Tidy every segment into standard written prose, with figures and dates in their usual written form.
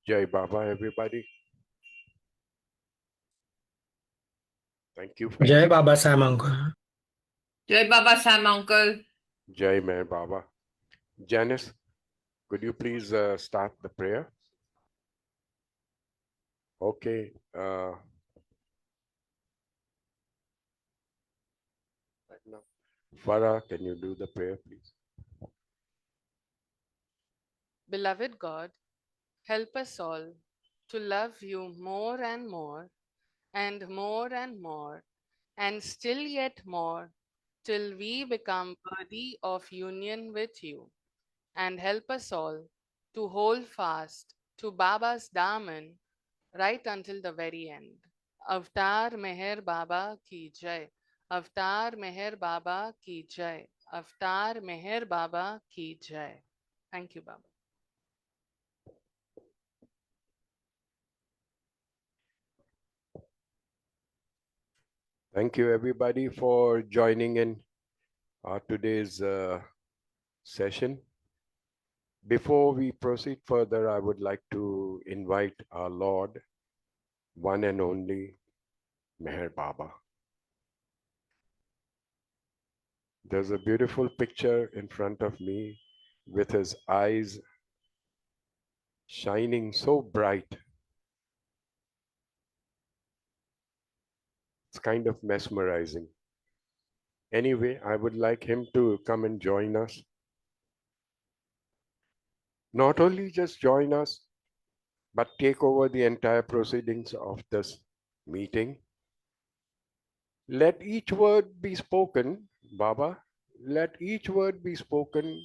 Jai Baba, everybody. Thank you. Jai Baba Sam Uncle. Jai Baba Sam Uncle. Jai Meher Baba. Janice, could you please start the prayer? Okay. Right now. Farah, can you do the prayer, please? Beloved God, help us all to love you more and more, and more and more, and still yet more, till we become worthy of union with you. And help us all to hold fast to Baba's Daman right until the very end. Avtar Meher Baba ki jai. Avtar Meher Baba ki jai. Avtar Meher Baba ki jai. Thank you, Baba. Thank you, everybody, for joining in today's session. Before we proceed further, I would like to invite our Lord, one and only Meher Baba. There's a beautiful picture in front of me with his eyes shining so bright. It's kind of mesmerizing. Anyway, I would like him to come and join us. Not only just join us, but take over the entire proceedings of this meeting. Let each word be spoken, Baba, let each word be spoken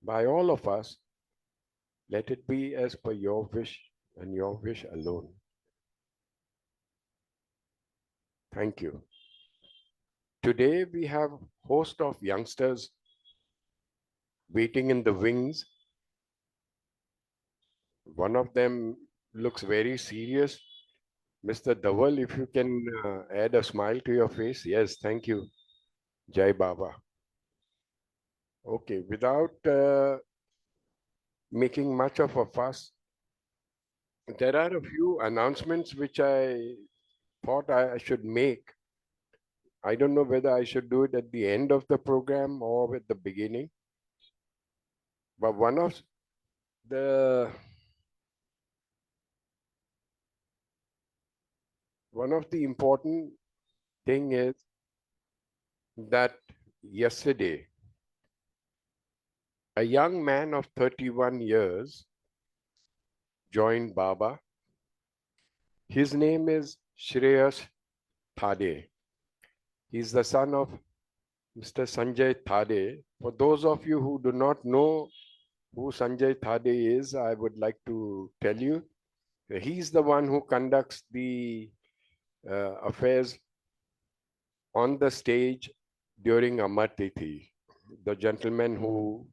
by all of us. Let it be as per your wish and your wish alone. Thank you. Today we have a host of youngsters waiting in the wings. One of them looks very serious. Mr. Dhaval, if you can add a smile to your face. Yes, thank you. Jai Baba. Okay, without making much of a fuss, there are a few announcements which I thought I should make. I don't know whether I should do it at the end of the program or at the beginning. But one of the important thing is that yesterday, a young man of 31 years joined Baba. His name is Shreyas Thade. He's the son of Mr. Sanjay Thade. For those of you who do not know who Sanjay Thade is, I would like to tell you. He's the one who conducts the affairs on the stage during Amar Tithi. The gentleman who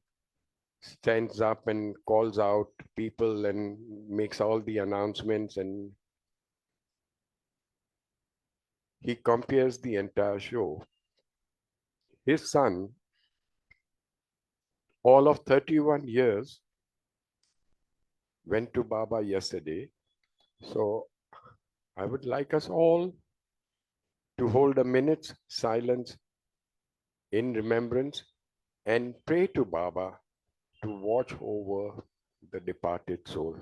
stands up and calls out people and makes all the announcements, and he compares the entire show. His son, all of 31 years, went to Baba yesterday. So I would like us all to hold a minute's silence in remembrance and pray to Baba to watch over the departed soul.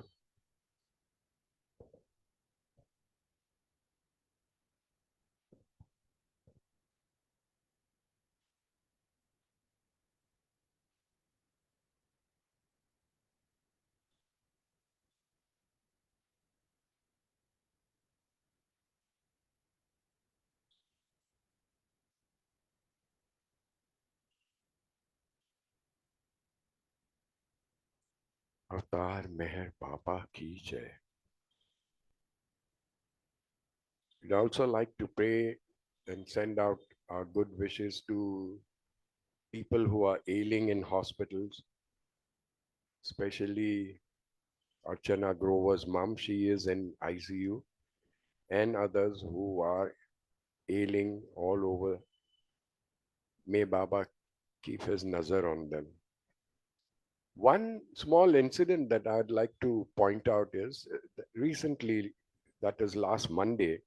Avtar Meher Baba ki jai. We'd also like to pray and send out our good wishes to people who are ailing in hospitals, especially Archana Grover's mom. She is in ICU, and others who are ailing all over. May Baba keep his nazar on them. One small incident that I'd like to point out is recently, that is last Monday,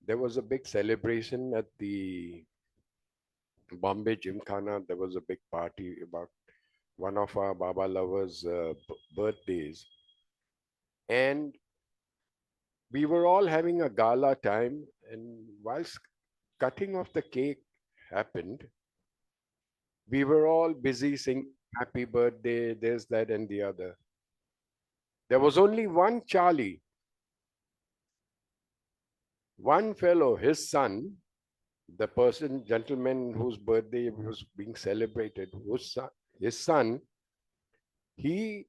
there was a big celebration at the Bombay Gymkhana. There was a big party about one of our Baba lovers' birthdays. And we were all having a gala time. And whilst cutting off the cake happened, we were all busy singing happy birthday, this, that, and the other. There was only one Charlie, one fellow, his son, the person, gentleman whose birthday was being celebrated, his son, he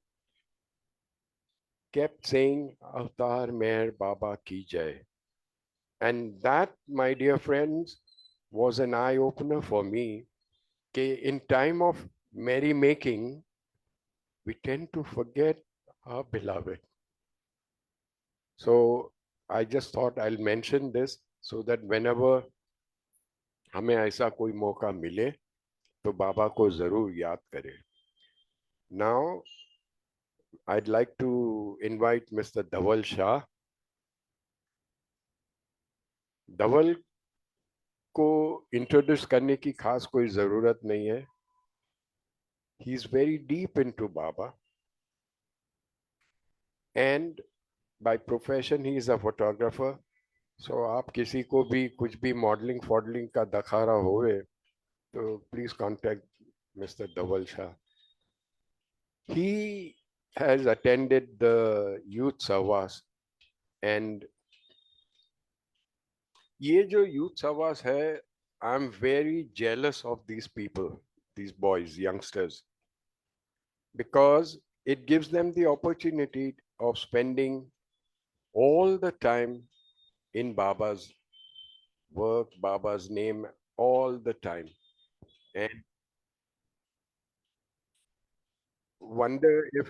kept saying, Avtar Meher Baba Ki Jai. And that, my dear friends, was an eye opener for me. In time of merrymaking, we tend to forget our beloved. So I just thought I'll mention this so that whenever हमें ऐसा कोई मौका मिले तो बाबा को जरूर याद करें. Now I'd like to invite Mr. Dhaval Shah. Dhaval को इंट्रोड्यूस करने की खास कोई जरूरत नहीं है. He is very deep into Baba, and by profession he is a photographer. So आप किसी को भी कुछ भी मॉडलिंग फॉडलिंग का दखारा होवे तो please contact Mr. Dhaval Shah. He has attended the youth Sahavas, and ये जो youth Sahavas है, I'm very jealous of these people, these boys, youngsters, because it gives them the opportunity of spending all the time in Baba's work, Baba's name, all the time. And wonder if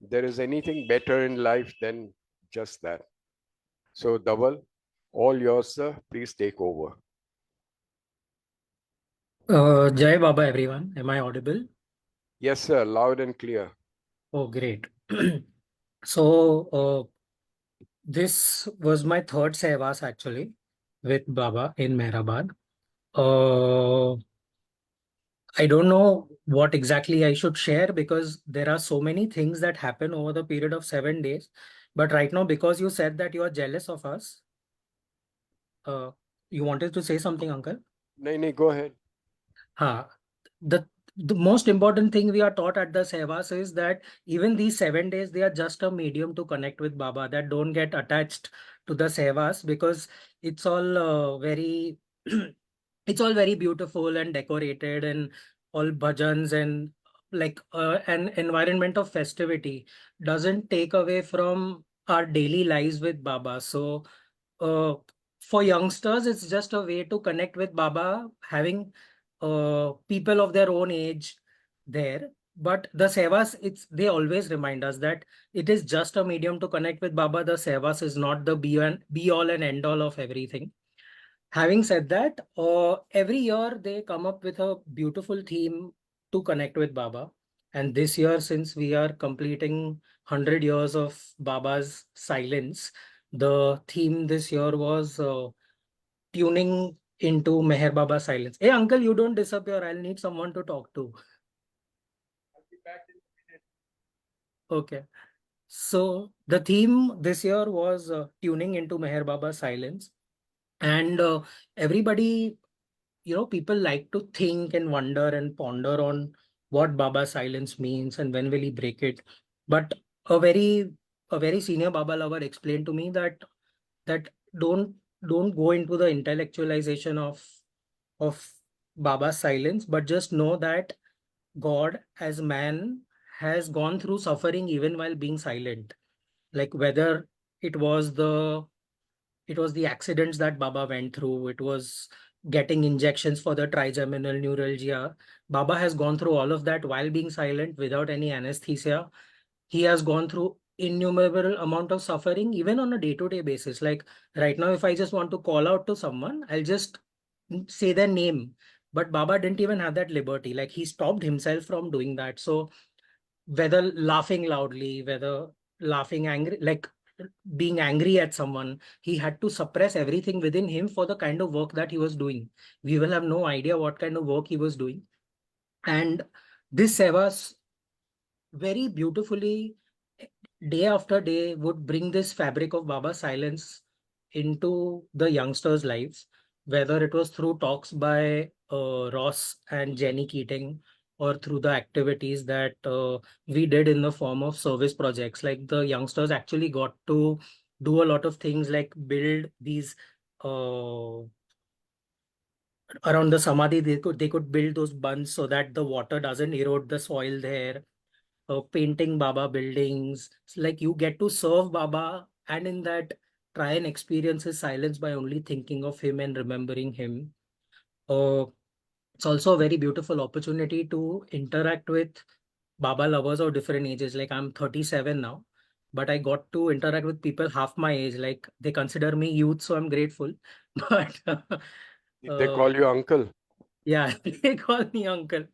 there is anything better in life than just that. So, Dhaval, all yours, sir. Please take over. Jai Baba, everyone. Am I audible? Yes, sir. Loud and clear. Oh, great. So, this was my third Sahavas actually with Baba in Meherabad. I don't know what exactly I should share because there are so many things that happen over the period of 7 days. But right now, because you said that you are jealous of us, you wanted to say something, Uncle? No, go ahead. The most important thing we are taught at the Sevas is that even these 7 days, they are just a medium to connect with Baba, that don't get attached to the Sevas because it's all very it's all very beautiful and decorated and all bhajans and like an environment of festivity doesn't take away from our daily lives with Baba. So uh, for youngsters, it's just a way to connect with Baba, having people of their own age there. But the Sevas, they always remind us that it is just a medium to connect with Baba. The Sevas is not the be all and end all of everything. Having said that, every year they come up with a beautiful theme to connect with Baba. And this year, since we are completing 100 years of Baba's silence, the theme this year was tuning into Meher Baba silence. Hey, uncle, you don't disappear. I'll need someone to talk to. Okay. So the theme this year was tuning into Meher Baba silence. And everybody, people like to think and wonder and ponder on what Baba silence means and when will he break it. But a very senior Baba lover explained to me that don't go into the intellectualization of Baba's silence, but just know that God as man has gone through suffering even while being silent. Like whether it was the accidents that Baba went through, it was getting injections for the trigeminal neuralgia. Baba has gone through all of that while being silent without any anesthesia. He has gone through innumerable amount of suffering even on a day-to-day basis. Like right now, if I just want to call out to someone, I'll just say their name. But Baba didn't even have that liberty. Like he stopped himself from doing that. So whether laughing loudly, whether laughing angry, like being angry at someone, he had to suppress everything within him for the kind of work that he was doing. We will have no idea what kind of work he was doing. And this Sevas very beautifully, day after day, would bring this fabric of Baba silence into the youngsters' lives, whether it was through talks by Ross and Jenny Keating, or through the activities that we did in the form of service projects. Like the youngsters actually got to do a lot of things, like build these around the samadhi. They could build those bunds so that the water doesn't erode the soil there. Painting Baba buildings. It's like you get to serve Baba, and in that, try and experience his silence by only thinking of him and remembering him. Uh, it's also a very beautiful opportunity to interact with Baba lovers of different ages. Like I'm 37 now, but I got to interact with people half my age. Like they consider me youth, so I'm grateful. But Did they call you uncle? yeah, they call me uncle.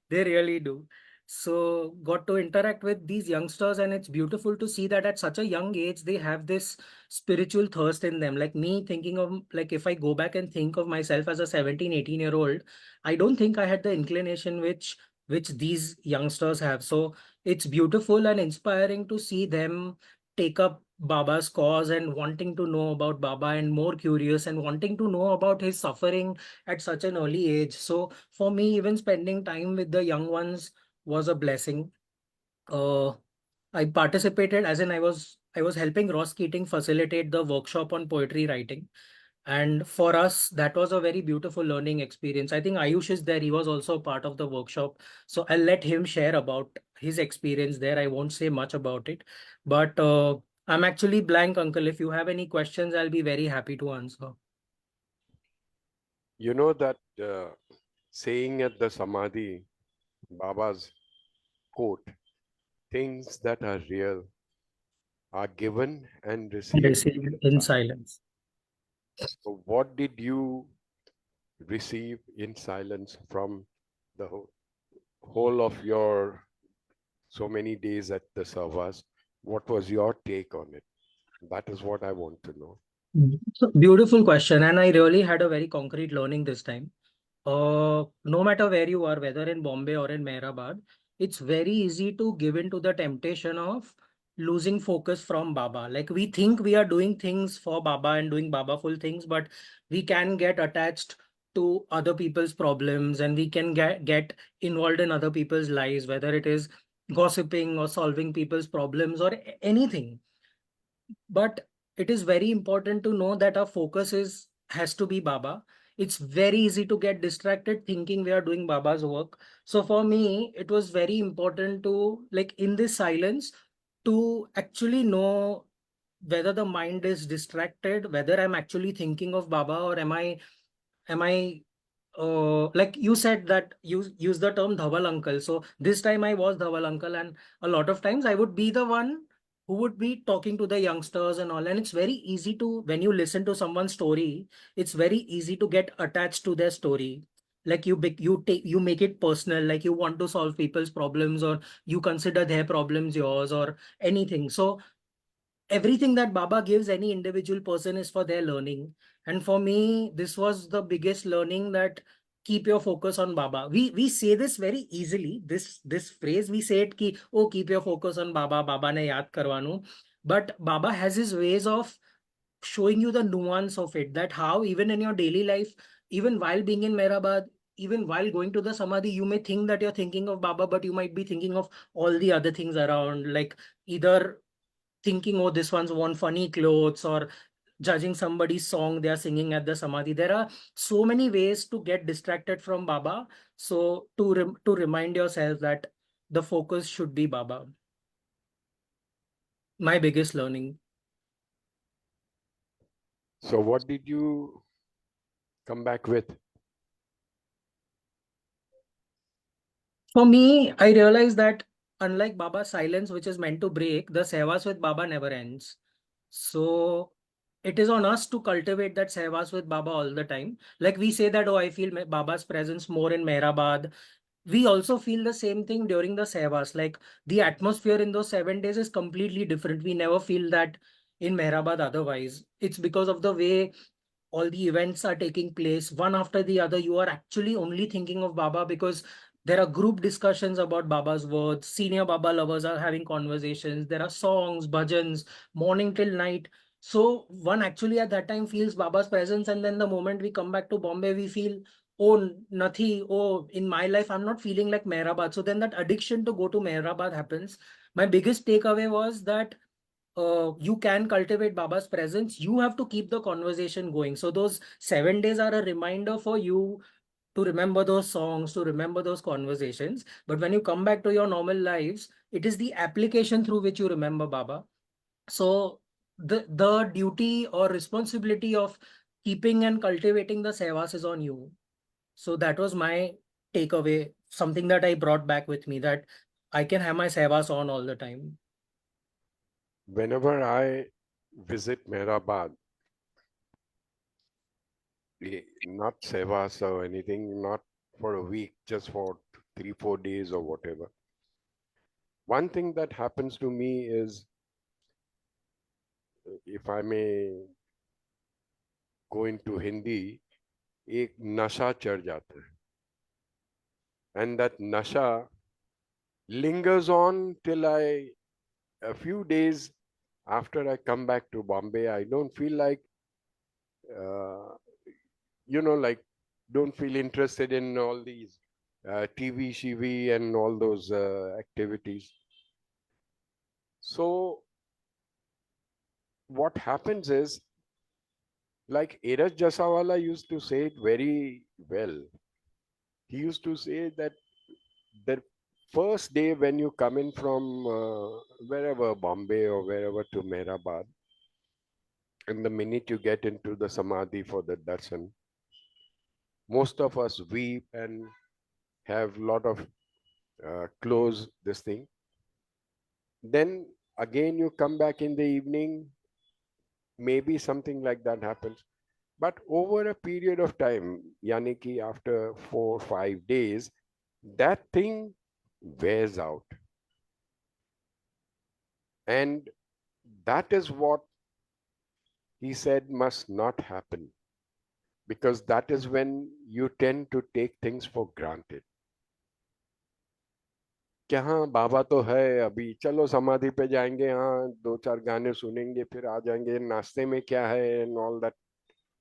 They really do. So got to interact with these youngsters, and it's beautiful to see that at such a young age they have this spiritual thirst in them. Like me thinking of, like, if I go back and think of myself as a 17, 18-year-old, I don't think I had the inclination which these youngsters have. So it's beautiful and inspiring to see them take up Baba's cause and wanting to know about Baba, and more curious and wanting to know about his suffering at such an early age. So for me, even spending time with the young ones was a blessing. Uh, I participated, as in I was helping Ross Keating facilitate the workshop on poetry writing. And for us, that was a very beautiful learning experience. I think Ayush is there. He was also part of the workshop. So I'll let him share about his experience there. I won't say much about it. But I'm actually blank, Uncle. If you have any questions, I'll be very happy to answer. You know that saying at the Samadhi, Baba's quote, things that are real are given and received Received in in silence. silence. So what did you receive in silence from the whole of your so many days at the Sahavas? What was your take on it? That is what I want to know. So beautiful question, and I really had a very concrete learning this time. No matter where you are, whether in Bombay or in Meherabad, it's very easy to give in to the temptation of losing focus from Baba. Like we think we are doing things for Baba and doing Babaful things, but we can get attached to other people's problems, and we can get involved in other people's lives, whether it is gossiping or solving people's problems or anything. But it is very important to know that our focus is has to be Baba. It's very easy to get distracted thinking we are doing Baba's work. So for me, it was very important to, like, in this silence, to actually know whether the mind is distracted, whether I'm actually thinking of Baba, or am I like you said that you use the term Dhaval uncle. So this time I was Dhaval uncle, and a lot of times I would be the one who would be talking to the youngsters and all. And it's very easy to, when you listen to someone's story, it's very easy to get attached to their story. Like you make it personal, like you want to solve people's problems, or you consider their problems yours, or anything. So everything that Baba gives any individual person is for their learning. And for me, this was the biggest learning, that keep your focus on Baba. We say this very easily. This phrase we say it ki, oh, keep your focus on Baba. Baba ne yaad karwanu. But Baba has his ways of showing you the nuance of it. That how even in your daily life, even while being in Meherabad, even while going to the Samadhi, you may think that you're thinking of Baba, but you might be thinking of all the other things around, like either thinking, oh, this one's worn funny clothes, or judging somebody's song they are singing at the Samadhi. There are so many ways to get distracted from Baba. So to remind yourself that the focus should be Baba. My biggest learning. So what did you come back with? For me, I realized that unlike Baba's silence, which is meant to break, the Sehwas with Baba never ends. So it is on us to cultivate that Sehwas with Baba all the time. Like we say that, oh, I feel Baba's presence more in Meherabad. we also feel the same thing during the Sahavas. Like the atmosphere in those 7 days is completely different. We never feel that in Meherabad otherwise. It's because of the way all the events are taking place one after the other. You are actually only thinking of Baba because there are group discussions about Baba's words. Senior Baba lovers are having conversations. There are songs, bhajans, morning till night. So one actually at that time feels Baba's presence, and then the moment we come back to Bombay, we feel, oh, nothing. Oh, in my life, I'm not feeling like Meherabad. So then that addiction to go to Meherabad happens. My biggest takeaway was that you can cultivate Baba's presence. You have to keep the conversation going. So those 7 days are a reminder for you to remember those songs, to remember those conversations. But when you come back to your normal lives, it is the application through which you remember Baba. So the duty or responsibility of keeping and cultivating the sevas is on you. So that was my takeaway, something that I brought back with me, that I can have my sevas on all the time. Whenever I visit Meherabad, not Sevas or anything, not for a week, just for 3, 4 days or whatever. One thing that happens to me is, if I may go into Hindi, एक नशा चढ़ जाता है, and that nasha lingers on till a few days after I come back to Bombay. I don't feel like, like, don't feel interested in all these TV, shivi, and all those activities. So what happens is, like Eras Jasawala used to say it very well. He used to say that the first day when you come in from wherever, Bombay or wherever, to Meherabad, and the minute you get into the Samadhi for the darshan, most of us weep and have a lot of close this thing. Then again you come back in the evening, maybe something like that happens. But over a period of time, yani ki after 4, 5 days, that thing wears out. And that is what he said must not happen, because that is when you tend to take things for granted. कि हाँ बाबा तो है, अभी चलो समाधि पे जाएंगे, हाँ 2, 4 गाने सुनेंगे, फिर आ जाएंगे, नाश्ते में क्या है, and all that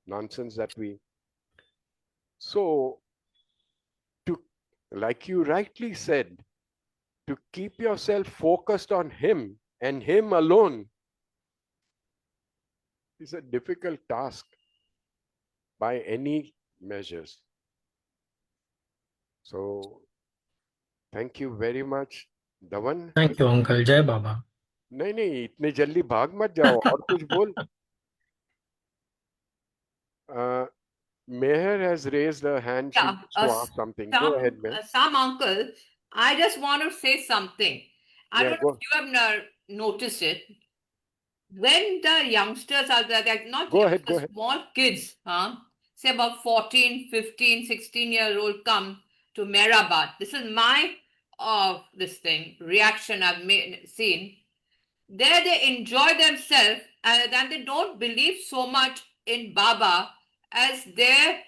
nonsense that we. So, to, like you rightly said, to keep yourself focused on him and him alone is a difficult task by any measures. So, thank you very much, Dhawan. Thank you, Uncle. Jai Baba. नहीं नहीं, इतने जल्दी भाग मत जाओ, और कुछ बोल. Meher has raised her hand. She Yeah, wants to ask something. Go ahead, Meher. some uncle, I just want to say something. I Yeah, don't know go. if you have noticed it. When the youngsters are there, they're not Go ahead, youngsters, go ahead. small kids, say about 14, 15, 16-year-old come to Meherabad. This is my reaction I've seen. There they enjoy themselves and then they don't believe so much in Baba as their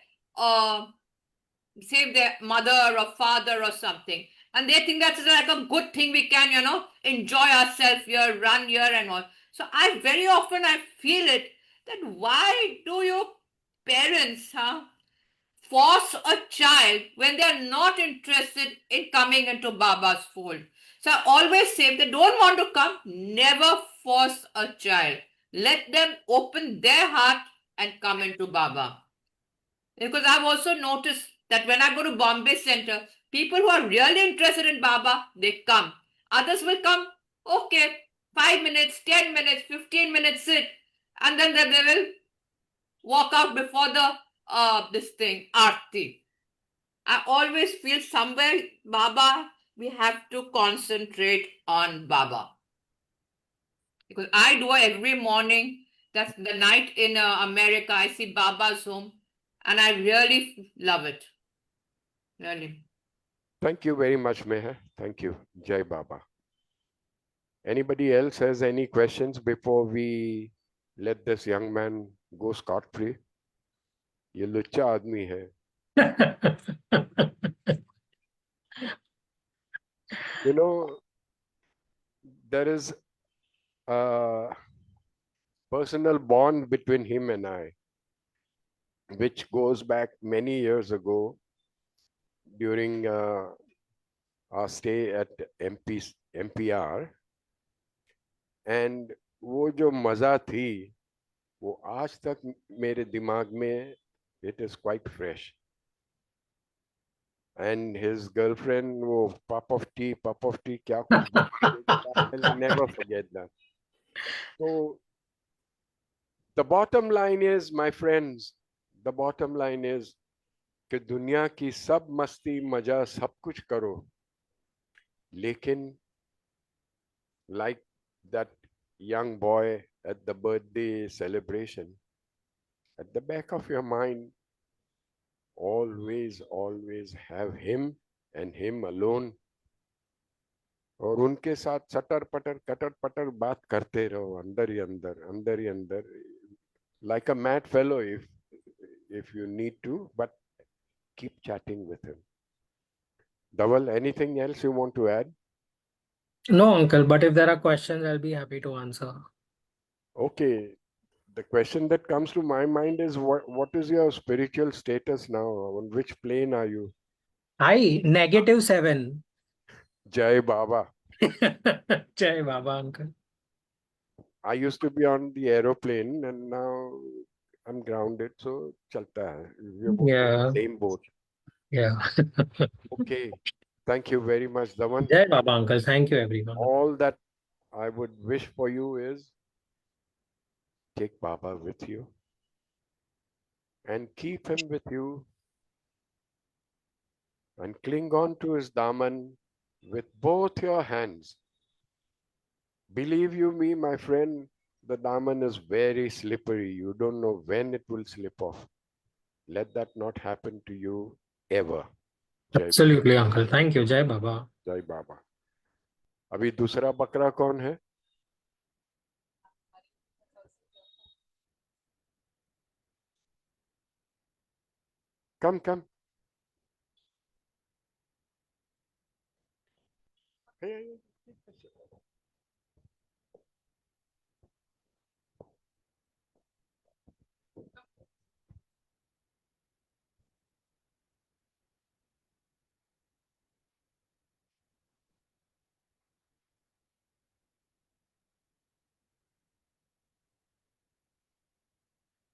say their mother or father or something. And they think that's like a good thing, we can, enjoy ourselves here, run here and all. So I very often I feel it, that why do your parents force a child when they are not interested in coming into Baba's fold? So I always say, if they don't want to come, never force a child. Let them open their heart and come into Baba. Because I've also noticed that when I go to Bombay Center, people who are really interested in Baba, they come. Others will come, okay, 5 minutes, 10 minutes, 15 minutes sit, and then they will walk out before the Aarti. I always feel somewhere, Baba, we have to concentrate on Baba. Because I do it every morning. That's the night in America. I see Baba's home, and I really love it. Really. Thank you very much, Meher. Thank you. Jai Baba. Anybody else has any questions before we let this young man go scot-free? ये लुच्चा आदमी है. You know, there is a personal bond between him and I, which goes back many years ago during our stay at MPR. And वो जो मजा थी, वो आज तक मेरे दिमाग में, it is quite fresh. And his girlfriend, वो puff of tea, क्या कुछ I'll never forget that. So the bottom line is, my friends, the bottom line is कि दुनिया की सब मस्ती मजा सब कुछ करो, लेकिन like that young boy at the birthday celebration, at the back of your mind, always have him and him alone. और उनके साथ सटर पटर बात करते रहो, अंदर ही अंदर, like a mad fellow if you need to, but keep chatting with him. Dhaval, anything else you want to add? No, uncle, but if there are questions, I'll be happy to answer. Okay. The question that comes to my mind is what is your spiritual status now? On which plane are you? I -7. Jai Baba. Jai Baba, uncle. I used to be on the aeroplane and now I'm grounded, so chalta hai. We're both in Yeah, the same boat. yeah. Okay. Thank you very much, Dhawan. Jai Baba, uncle. Thank you, everyone. All that I would wish for you is take Baba with you and keep him with you and cling on to his daman with both your hands. Believe you me, my friend, the daman is very slippery. You don't know when it will slip off. Let that not happen to you ever. Jai Absolutely, uncle. Thank you. Jai Baba. Jai Baba. अभी दूसरा बकरा कौन है? Come. Hey.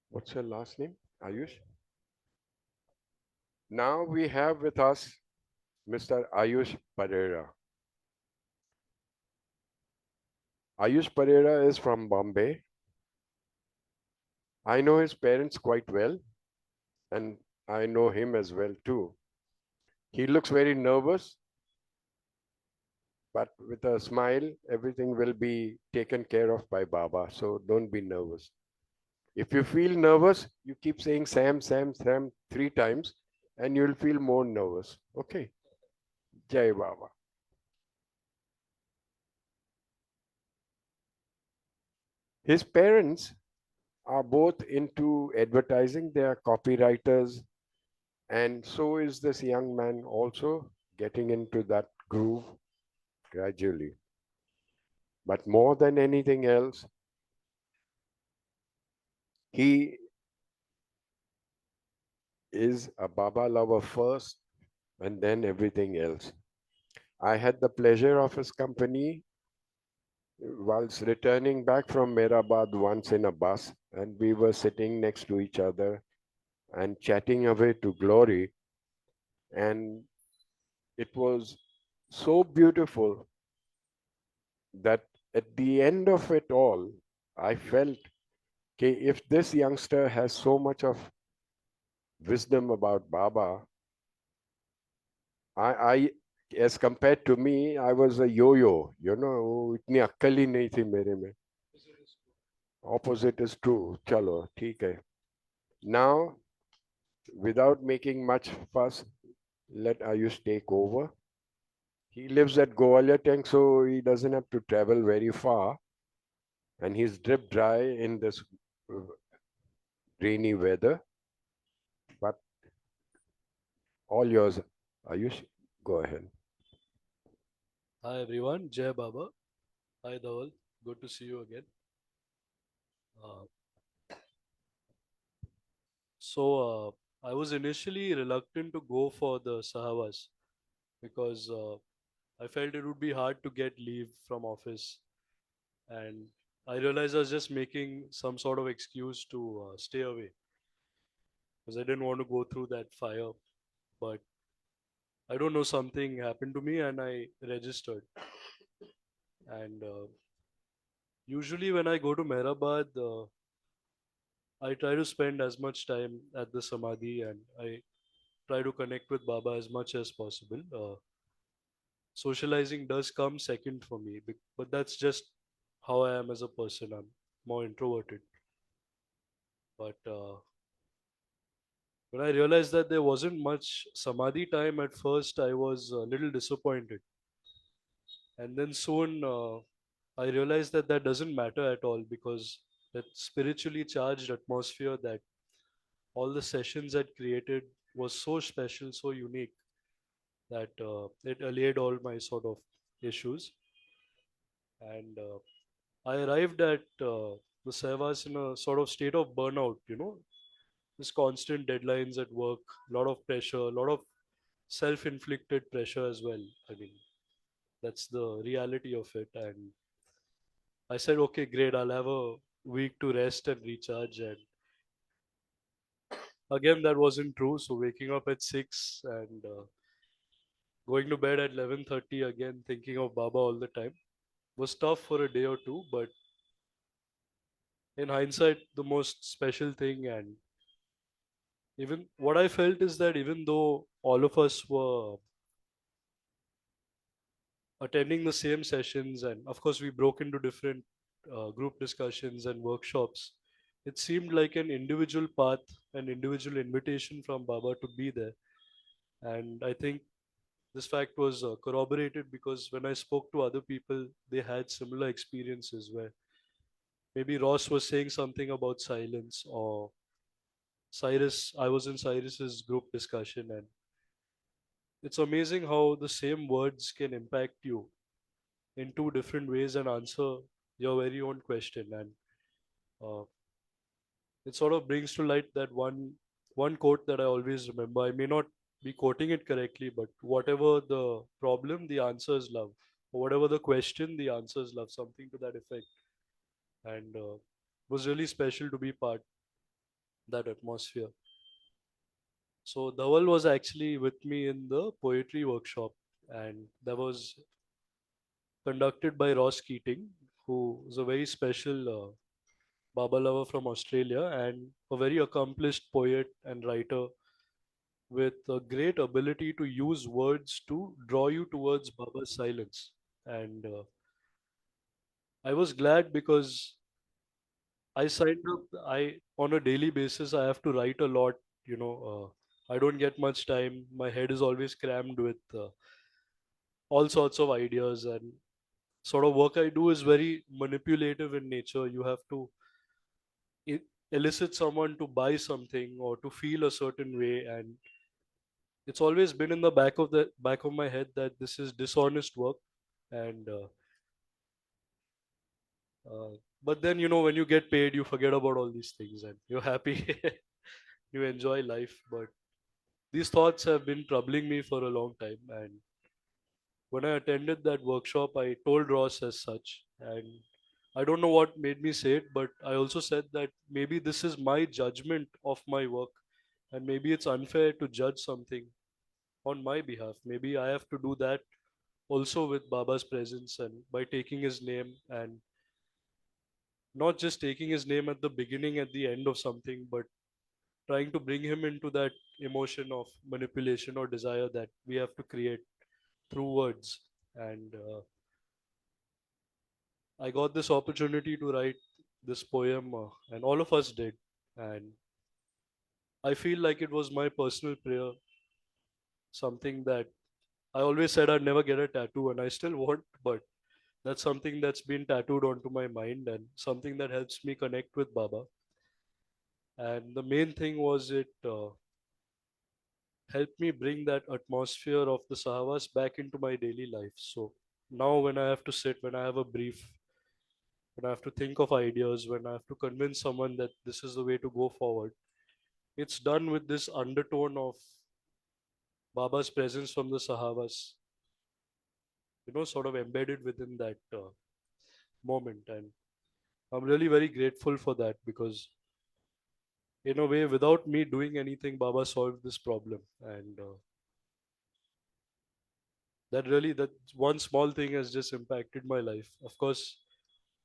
What's your last name? Ayush? Now we have with us Mr. Ayush Pereira. Ayush Pereira is from Bombay. I know his parents quite well, and I know him as well too. He looks very nervous, but with a smile, everything will be taken care of by Baba. So don't be nervous. If you feel nervous, you keep saying Sam 3 times, and you'll feel more nervous. Okay. Jai Baba. His parents are both into advertising. They are copywriters. And so is this young man also getting into that groove gradually. But more than anything else, he is a Baba lover first and then everything else. I had the pleasure of his company whilst returning back from Meherabad once in a bus, and we were sitting next to each other and chatting away to glory. And it was so beautiful that at the end of it all, I felt that if this youngster has so much of wisdom about Baba, I as compared to me, I was a yo-yo, you know, itni अक्कल ही नहीं थी मेरे में. Opposite is true. Chalo, theek hai. Now, without making much fuss, let Ayush take over. He lives at Goalia Tank, so he doesn't have to travel very far. And he's drip dry in this uh, rainy weather. But all yours, Ayush. Go ahead. Hi everyone, Jai Baba. Hi Dhaval, good to see you again. Uh, I was initially reluctant to go for the Sahavas because I felt it would be hard to get leave from office, and I realized I was just making some sort of excuse to stay away because I didn't want to go through that fire. But I don't know, something happened to me and I registered. And usually when I go to Meherabad, I try to spend as much time at the Samadhi and I try to connect with Baba as much as possible. Socializing does come second for me, but that's just how I am as a person. I'm more introverted. But when I realized that there wasn't much Samadhi time at first, I was a little disappointed. And then soon I realized that that doesn't matter at all because that spiritually charged atmosphere that all the sessions had created was so special, so unique that it allayed all my sort of issues. And I arrived at the Sahavas in a sort of state of burnout, this constant deadlines at work, a lot of pressure, a lot of self inflicted pressure as well. I mean, that's the reality of it. And I said, okay, great, I'll have a week to rest and recharge. And again, that wasn't true. So waking up at 6 and going to bed at 11:30 again, thinking of Baba all the time was tough for a day or two, but in hindsight, the most special thing. And even what I felt is that even though all of us were attending the same sessions, and of course, we broke into different group discussions and workshops, it seemed like an individual path, an individual invitation from Baba to be there. And I think this fact was corroborated because when I spoke to other people, they had similar experiences where maybe Ross was saying something about silence, or Cyrus, I was in Cyrus's group discussion, and it's amazing how the same words can impact you in two different ways and answer your very own question. And uh, it sort of brings to light that one quote that I always remember. I may not be quoting it correctly, but whatever the problem, the answer is love. Or whatever the question, the answer is love. Something to that effect. And was really special to be part that atmosphere. So Dhaval was actually with me in the poetry workshop, and that was conducted by Ross Keating, who is a very special Baba lover from Australia and a very accomplished poet and writer with a great ability to use words to draw you towards Baba's silence. And I was glad because I signed up. I on a daily basis I have to write a lot. I don't get much time. My head is always crammed with all sorts of ideas, and sort of work I do is very manipulative in nature. You have to e- elicit someone to buy something or to feel a certain way, and it's always been in the back of my head that this is dishonest work. And uh, but then when you get paid, you forget about all these things and you're happy. You enjoy life. But these thoughts have been troubling me for a long time, and when I attended that workshop, I told Ross as such. And I don't know what made me say it, but I also said that maybe this is my judgment of my work, and maybe it's unfair to judge something on my behalf. Maybe I have to do that also with Baba's presence and by taking his name, and not just taking his name at the beginning, at the end of something, but trying to bring him into that emotion of manipulation or desire that we have to create through words. And I got this opportunity to write this poem, and all of us did. And I feel like it was my personal prayer something that I always said I'd never get a tattoo, and I still want, but that's something that's been tattooed onto my mind and something that helps me connect with Baba. And the main thing was it helped me bring that atmosphere of the Sahavas back into my daily life. So now, when I have to sit, when I have a brief, when I have to think of ideas, when I have to convince someone that this is the way to go forward, it's done with this undertone of Baba's presence from the Sahavas, sort of embedded within that moment. And I'm really very grateful for that because, in a way, without me doing anything, Baba solved this problem. And that one small thing has just impacted my life. Of course,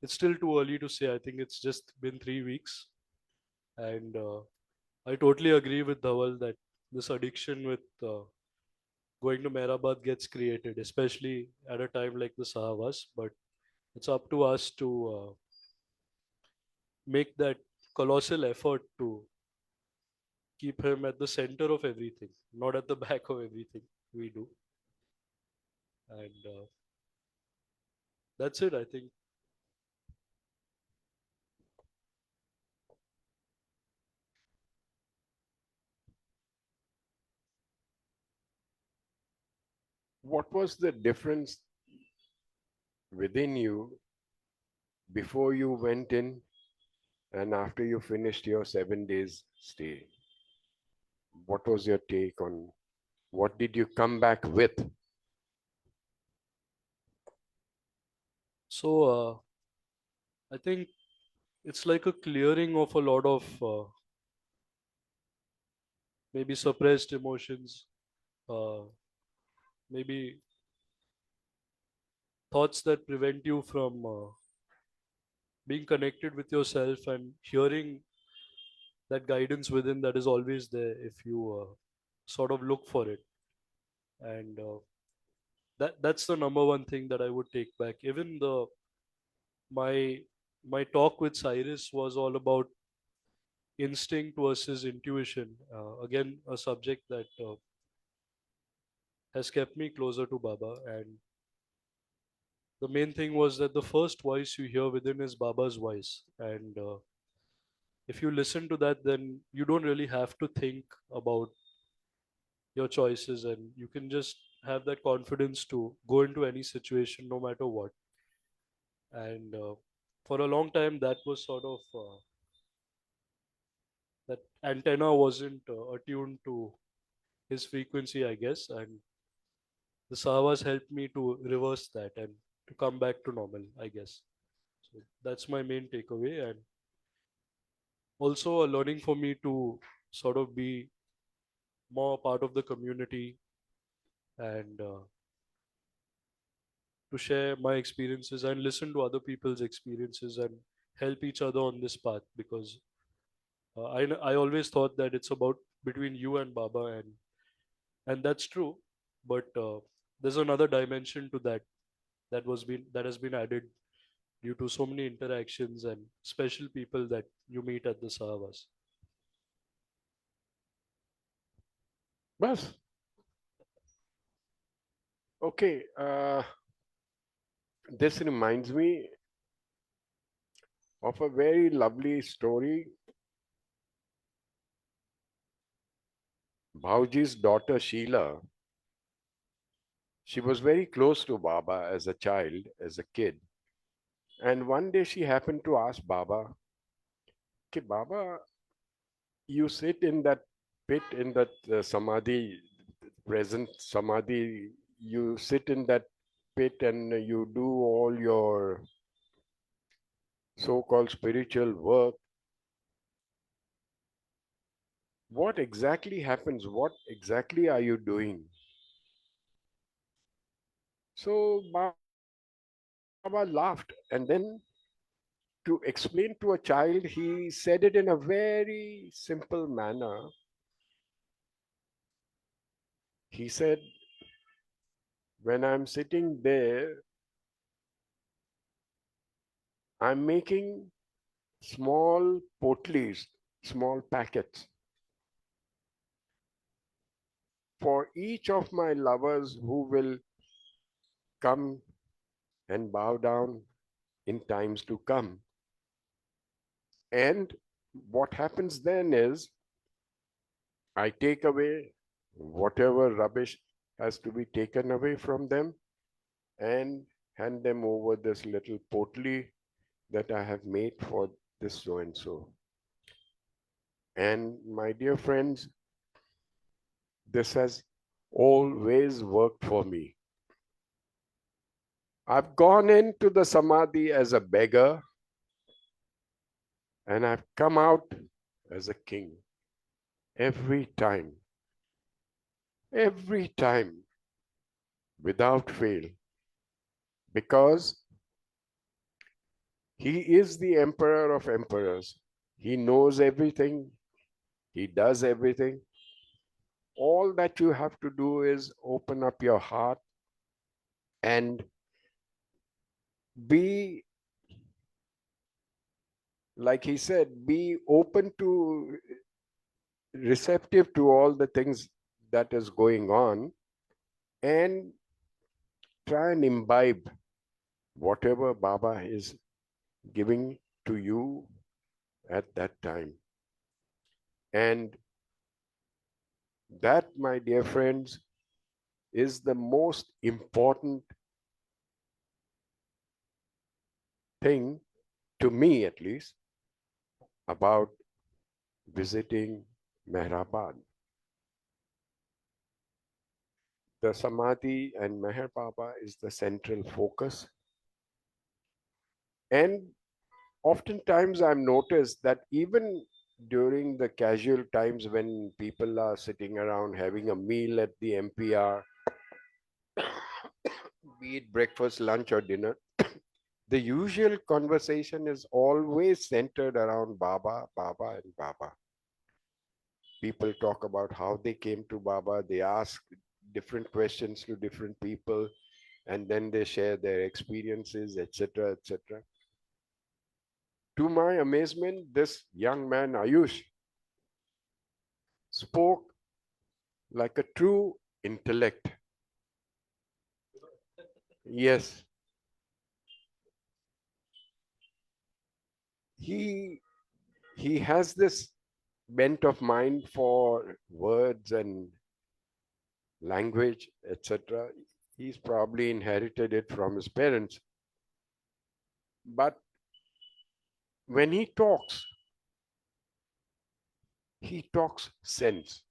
it's still too early to say. I think it's just been 3 weeks. And I totally agree with Dhaval that this addiction with going to Meherabad gets created, especially at a time like the Sahavas. But it's up to us to make that colossal effort to keep him at the center of everything, not at the back of everything we do. And that's it, I think. What was the difference within you before you went in and after you finished your 7 days stay? What was your take on what did you come back with? So I think it's like a clearing of a lot of maybe suppressed emotions, uh, maybe thoughts that prevent you from being connected with yourself and hearing that guidance within that is always there if you sort of look for it. And that's the number one thing that I would take back. Even the my my talk with Cyrus was all about instinct versus intuition. Again, a subject that has kept me closer to Baba. And the main thing was that the first voice you hear within is Baba's voice. And if you listen to that, then you don't really have to think about your choices, and you can just have that confidence to go into any situation no matter what. And for a long time, that was sort of that antenna wasn't attuned to his frequency, I guess. And the Sahavas helped me to reverse that and to come back to normal, I guess. So that's my main takeaway, and also a learning for me to sort of be more part of the community and to share my experiences and listen to other people's experiences and help each other on this path, because I always thought that it's about between you and Baba, and that's true, but there's another dimension to that that has been added due to so many interactions and special people that you meet at the Sahavas. Bas. Okay, this reminds me of a very lovely story. Bhauji's daughter Sheila, she was very close to Baba as a child, as a kid. And one day she happened to ask Baba, "Okay, Baba, you sit in that pit, in that samadhi, present samadhi, you sit in that pit and you do all your so-called spiritual work. What exactly happens? What exactly are you doing?" So Baba laughed, and then to explain to a child, he said it in a very simple manner. He said, "When I'm sitting there, I'm making small potlis, small packets. for each of my lovers who will come and bow down in times to come. And what happens then is I take away whatever rubbish has to be taken away from them and hand them over this little potli that I have made for this so and so. And my dear friends, this has always worked for me. I've gone into the samadhi as a beggar and I've come out as a king every time, without fail, because he is the emperor of emperors. He knows everything, he does everything. All that you have to do is open up your heart and be, like he said, be open to, receptive to all the things that is going on and try and imbibe whatever Baba is giving to you at that time. And that, my dear friends, is the most important thing, to me at least, about visiting Meherabad. The Samadhi and Meher Baba is the central focus. And oftentimes I've noticed that even during the casual times when people are sitting around having a meal at the MPR, be it breakfast, lunch, or dinner, the usual conversation is always centered around Baba, Baba, and Baba. People talk about how they came to Baba, they ask different questions to different people, and then they share their experiences, etc., etc. To my amazement, this young man, Ayush, spoke like a true intellect. Yes, he has this bent of mind for words and language, etc. He's probably inherited it from his parents. But when he talks sense.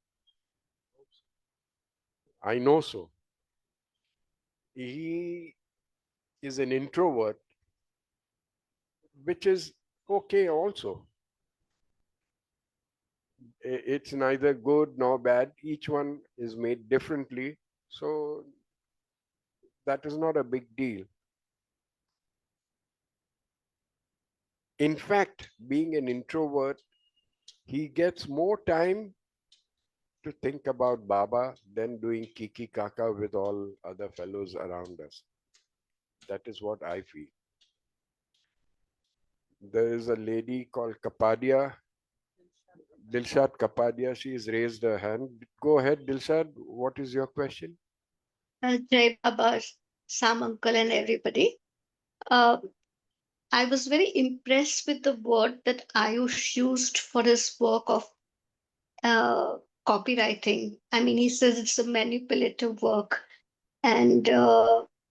I know so. He is an introvert, which is okay also. It's neither good nor bad. Each one is made differently. So that is not a big deal. In fact, being an introvert, he gets more time to think about Baba than doing kiki kaka with all other fellows around us. That is what I feel. There is a lady called Kapadia, Dilshad Kapadia. She has raised her hand. Go ahead, Dilshad. What is your question? Jai Baba, Sam uncle, and everybody. Uh, I was very impressed with the word that Ayush used for his work of uh, copywriting. I mean, he says it's a manipulative work, and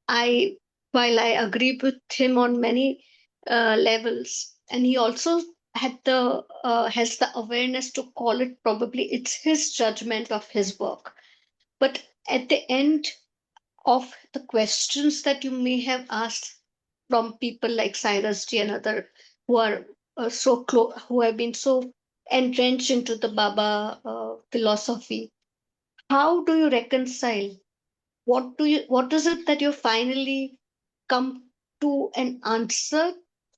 I, while I agree with him on many levels, and he also had the has the awareness to call it, probably it's his judgment of his work. But at the end of the questions that you may have asked from people like Cyrus G and other who are so close, who have been so entrenched into the Baba philosophy. How do you reconcile? What is it that you finally come to an answer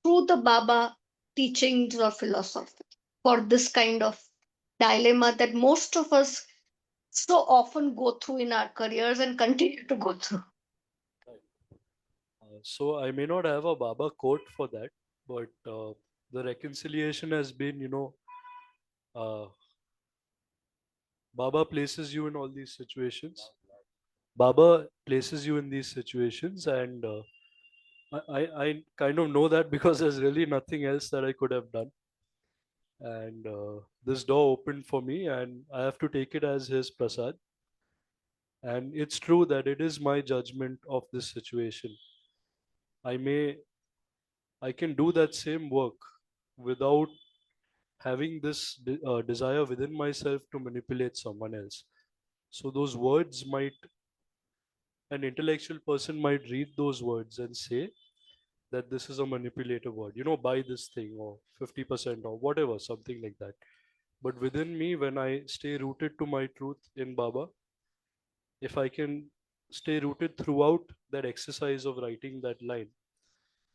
through the Baba teachings or philosophy for this kind of dilemma that most of us so often go through in our careers and continue to go through? So I may not have a Baba quote for that, but the reconciliation has been, uh, Baba places you in all these situations. Baba places you in these situations, and I kind of know that because there's really nothing else that I could have done. And this door opened for me, and I have to take it as his prasad. And it's true that it is my judgment of this situation. I can do that same work without having this desire within myself to manipulate someone else. So those words might, an intellectual person might read those words and say that this is a manipulative word, buy this thing or 50% or whatever, something like that. But within me, when I stay rooted to my truth in Baba, if I can stay rooted throughout that exercise of writing that line,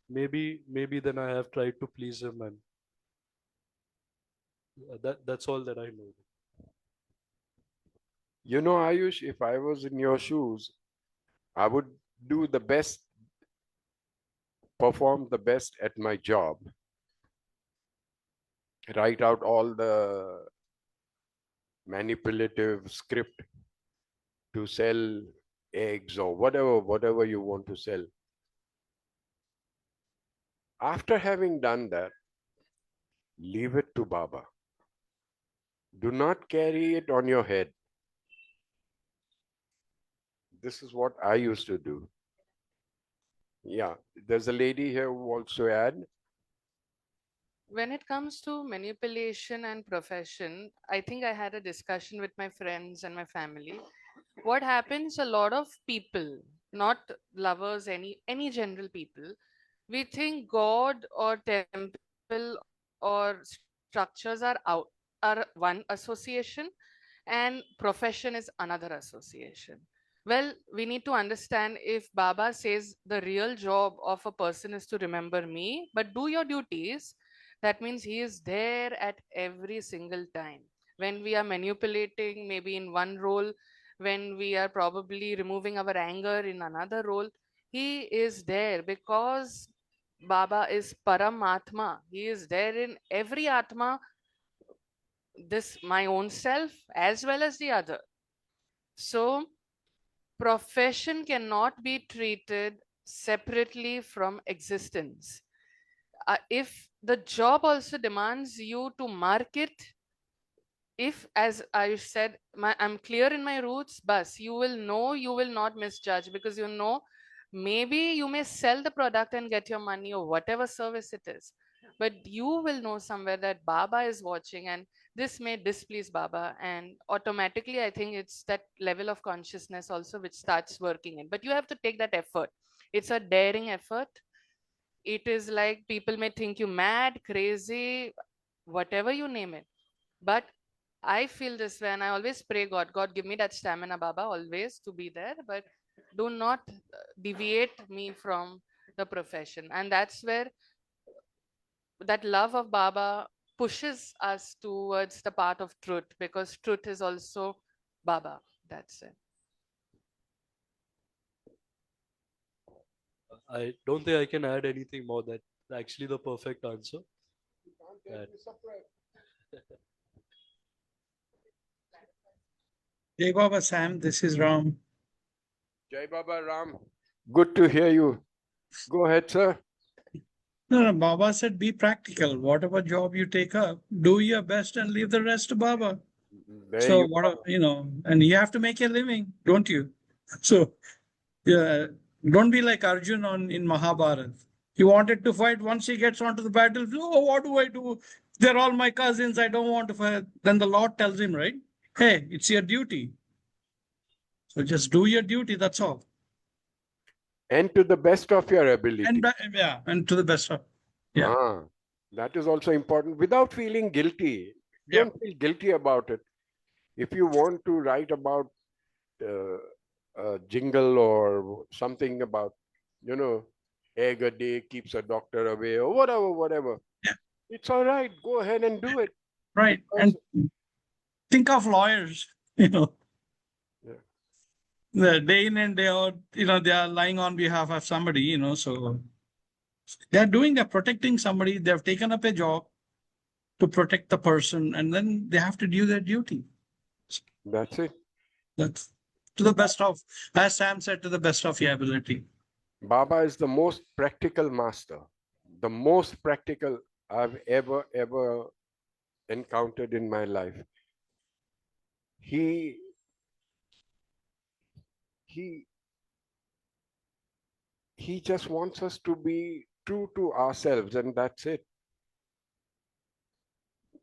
maybe then I have tried to please him, and that's all that I know. You know, Ayush, if I was in your shoes, I would do the best, perform the best at my job, write out all the manipulative script to sell eggs or whatever you want to sell. After having done that, leave it to Baba. Do not carry it on your head. This is what I used to do. Yeah, there's a lady here who wants to add. When it comes to manipulation and profession, I think I had a discussion with my friends and my family. What happens, a lot of people, not lovers, any general people, we think God or temple or structures are one association and profession is another association. Well, we need to understand, if Baba says the real job of a person is to remember me, but do your duties, that means he is there at every single time. When we are manipulating, maybe in one role, when we are probably removing our anger in another role, he is there because Baba is Paramatma. He is there in every Atma, this my own self as well as the other. So profession cannot be treated separately from existence. If the job also demands you to market, if, as I said, I'm clear in my roots, bus, you will know, you will not misjudge, because maybe you may sell the product and get your money or whatever service it is, but you will know somewhere that Baba is watching, and this may displease Baba, and automatically I think it's that level of consciousness also which starts working in. But you have to take that effort. It's a daring effort. It is like, people may think you mad, crazy, whatever you name it, but I feel this way, and I always pray God, give me that stamina, Baba, always to be there, but do not deviate me from the profession. And that's where that love of Baba pushes us towards the path of truth, because truth is also Baba. That's it. I don't think I can add anything more. That's actually the perfect answer. That- Jai Baba Sam, this is Ram. Jai Baba Ram. Good to hear you. Go ahead, sir. No, Baba said be practical. Whatever job you take up, do your best and leave the rest to Baba. There So you what and you have to make a living, don't you? So yeah, don't be like Arjun in Mahabharata. He wanted to fight. Once he gets onto the battlefield, oh, what do I do? They're all my cousins. I don't want to fight. Then the Lord tells him, right? Hey, it's your duty. So just do your duty. That's all. And to the best of your ability. And to the best of. Yeah. That is also important, without feeling guilty. Yeah. Don't feel guilty about it. If you want to write about a jingle or something about, egg a day keeps a doctor away or whatever. Yeah. It's all right. Go ahead and do it. Right. Because- And think of lawyers, Yeah. the day in and day out, they are lying on behalf of somebody, so they're protecting somebody. They've taken up a job to protect the person, and then they have to do their duty. That's it. That's to the best of, as Sam said, to the best of your ability. Baba is the most practical master, the most practical I've ever encountered in my life. He he he just wants us to be true to ourselves, and that's it.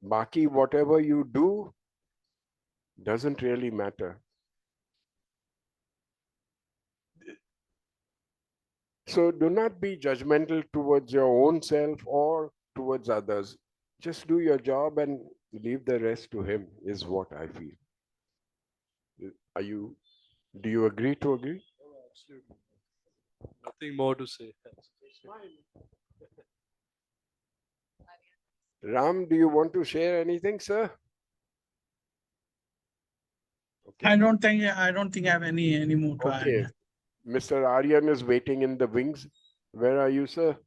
Baki, whatever you do doesn't really matter. So do not be judgmental towards your own self or towards others. Just do your job and leave the rest to him, is what I feel. Do you agree to agree? Oh, absolutely. Nothing more to say. Ram, do you want to share anything, sir? Okay. I don't think I have any more to Okay. add. Mr. Aryan is waiting in the wings. Where are you, sir?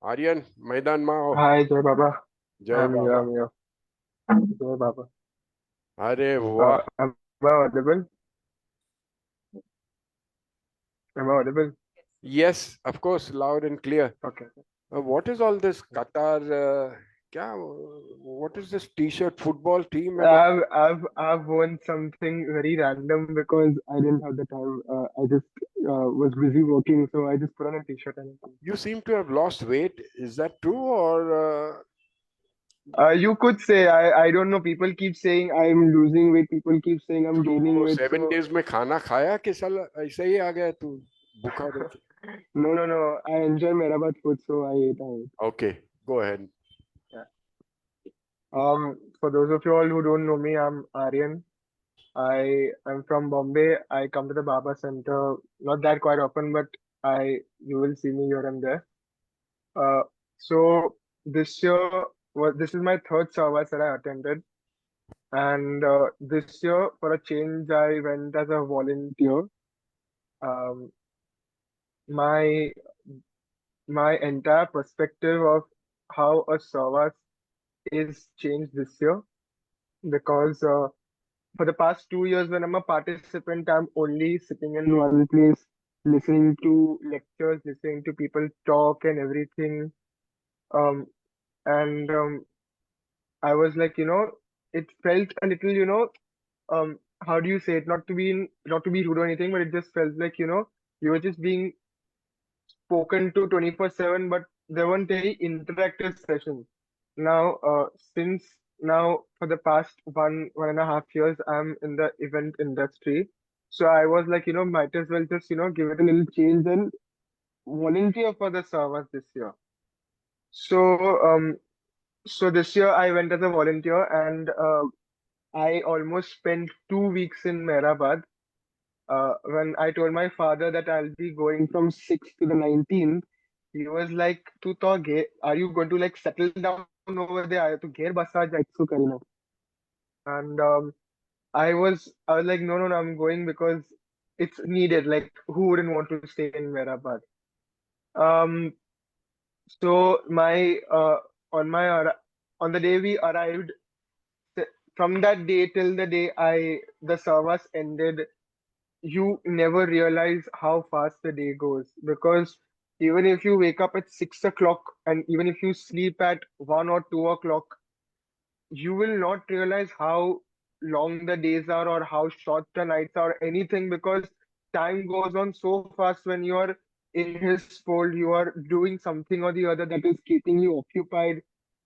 Aryan, Maidan Mao. Hi, Jai Baba. Jai Baba. I'm here. Jai Baba. Are wah. Am I audible? Am I audible? Yes, of course, loud and clear. Okay. What is all this Qatar? What is this T-shirt football team? And I've won something very random because I didn't have the time. I just was busy working, so I just put on a t-shirt and you seem to have lost weight. Is that true, or you could say I don't know. People keep saying I'm losing weight. People keep saying I'm gaining weight. 7 So days में खाना खाया कि साला ऐसे ही आ गया तू भूखा रह के? no. I enjoy Meherabad food, so I ate out. Okay, go ahead. For those of you all who don't know me, I'm Aryan. I am from Bombay. I come to the Baba Center not that quite often, but you will see me here and there. So this year this is my third Sahavas that I attended, and this year for a change I went as a volunteer. Um, my my entire perspective of how a Sahavas is changed this year because for the past 2 years, when I'm a participant, I'm only sitting in one place, listening to lectures, listening to people talk and everything. Um, and I was like, it felt a little, how do you say it? Not to be rude or anything, but it just felt like, you were just being spoken to 24/7, but there weren't any interactive sessions. Now, since now for the past 1.5 years, I'm in the event industry. So I was like, might as well just, give it a little change and volunteer for the service this year. So, so this year I went as a volunteer and I almost spent 2 weeks in Meherabad. When I told my father that I'll be going from 6th to the 19th, he was like, are you going to like settle down over there? To gher basa jaitsu karina. And I was like, no, I'm going because it's needed. Like, who wouldn't want to stay in Meherabad? Um, so on the day we arrived, from that day till the day the service ended, you never realize how fast the day goes because even if you wake up at 6 o'clock and even if you sleep at 1 or 2 o'clock, you will not realize how long the days are or how short the nights are or anything because time goes on so fast when you are in his fold, you are doing something or the other that is keeping you occupied.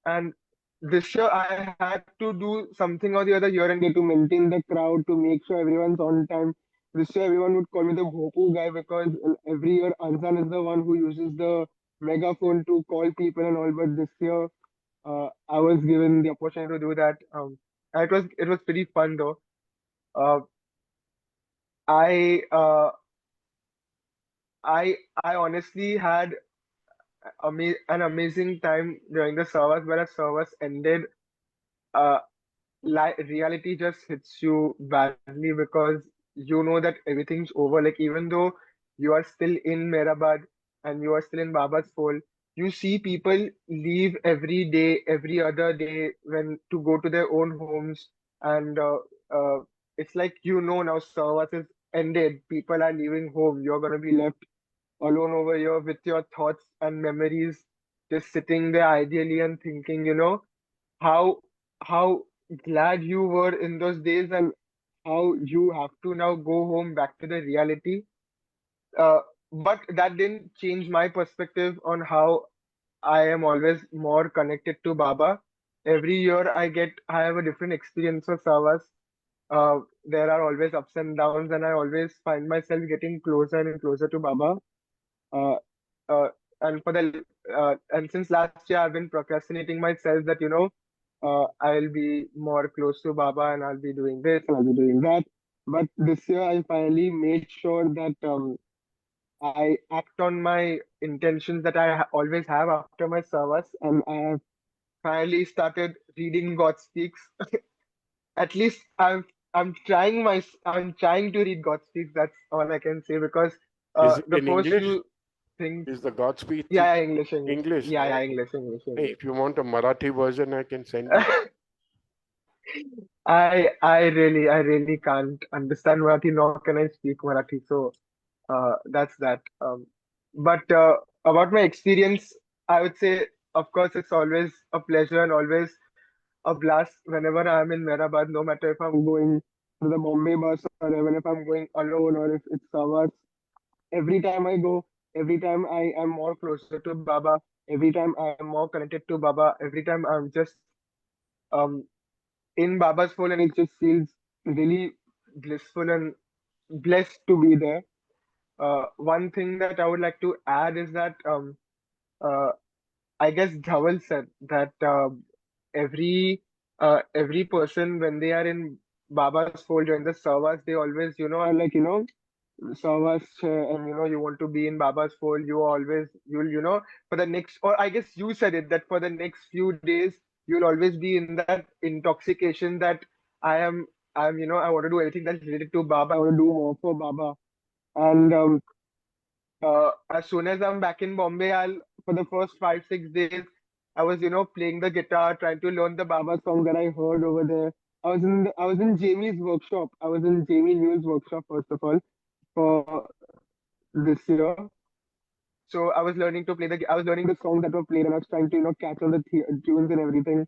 And this year I had to do something or the other here and there to maintain the crowd, to make sure everyone's on time. This year everyone would call me the Bhopu guy because every year Ansan is the one who uses the megaphone to call people and all, but this year I was given the opportunity to do that. And it was pretty fun though. Uh, I uh, I honestly had an amazing time during the service. When a service ended, uh, reality just hits you badly because you know that everything's over. Like even though you are still in Meherabad and you are still in Baba's fold, you see people leave every day, every other day when to go to their own homes, and it's like, now Sahavas is ended. People are leaving home. You're gonna be left alone over here with your thoughts and memories, just sitting there ideally and thinking, how how glad you were in those days and how you have to now go home back to the reality. Uh, but that didn't change my perspective on how I am always more connected to Baba. Every year I have a different experience of Savas. There are always ups and downs, and I always find myself getting closer and closer to Baba. Uh, uh, and since last year, I've been procrastinating myself that I'll be more close to Baba and I'll be doing this and I'll be doing that. But this year, I finally made sure that I act on my intentions that I always have after my service, and I have finally started reading God Speaks. At least I'm trying to read God Speaks. That's all I can say because Is it the in first English? few things, Is the Godspeed yeah, English, English, English? yeah, English, English, Hey, English. if you want a Marathi version, I can send you. I really can't understand Marathi, nor can I speak Marathi. So that's that. But about my experience, I would say, of course, it's always a pleasure and always a blast whenever I'm in Meherabad, no matter if I'm going to the Bombay bus or even if I'm going alone or if it's Sahavas. Every time I go, every time I am more closer to Baba, every time I am more connected to Baba, every time I'm just um in Baba's fold, and it just feels really blissful and blessed to be there. One thing that I would like to add is that uh, I guess Dhaval said that every person when they are in Baba's fold during the Savas, they always are like Savas, and you want to be in Baba's fold. You'll for the next, or I guess you said it, that for the next few days you'll always be in that intoxication that I am. I want to do anything that's related to Baba. I want to do more for Baba. And as soon as I'm back in Bombay, for the first 5 6 days, I was playing the guitar, trying to learn the Baba song that I heard over there. I was in Jamie's workshop. I was in Jamie Newell's workshop first of all for this year. So I was learning the songs that were played, and I was trying to catch all the tunes and everything.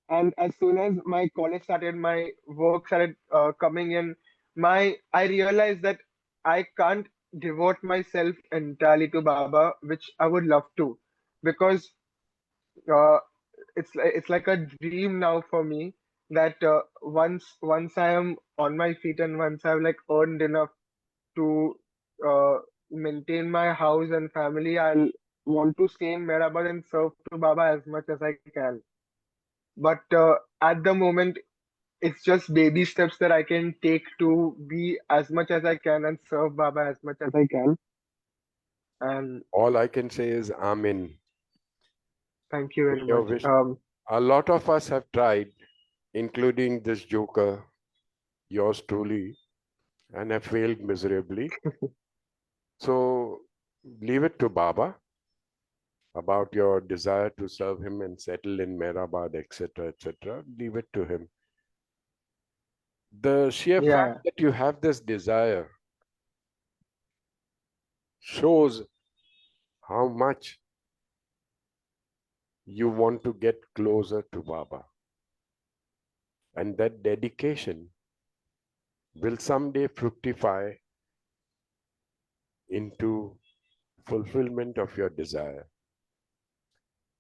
And as soon as my college started, my work started coming in, I realized that I can't devote myself entirely to Baba, which I would love to, because uh, it's like a dream now for me that once I am on my feet and once I've like earned enough to uh, maintain my house and family, I'll want to stay in Meherabad and serve to Baba as much as I can. But at the moment, it's just baby steps that I can take to be as much as I can and serve Baba as much as I can. And All I can say is Amen. thank you very Your much. wish. A lot of us have tried, including this joker, yours truly, and have failed miserably. So leave it to Baba about your desire to serve him and settle in Meherabad, etc., etc. Leave it to him. The sheer fact Yeah, that you have this desire shows how much you want to get closer to Baba. And that dedication will someday fructify into fulfillment of your desire.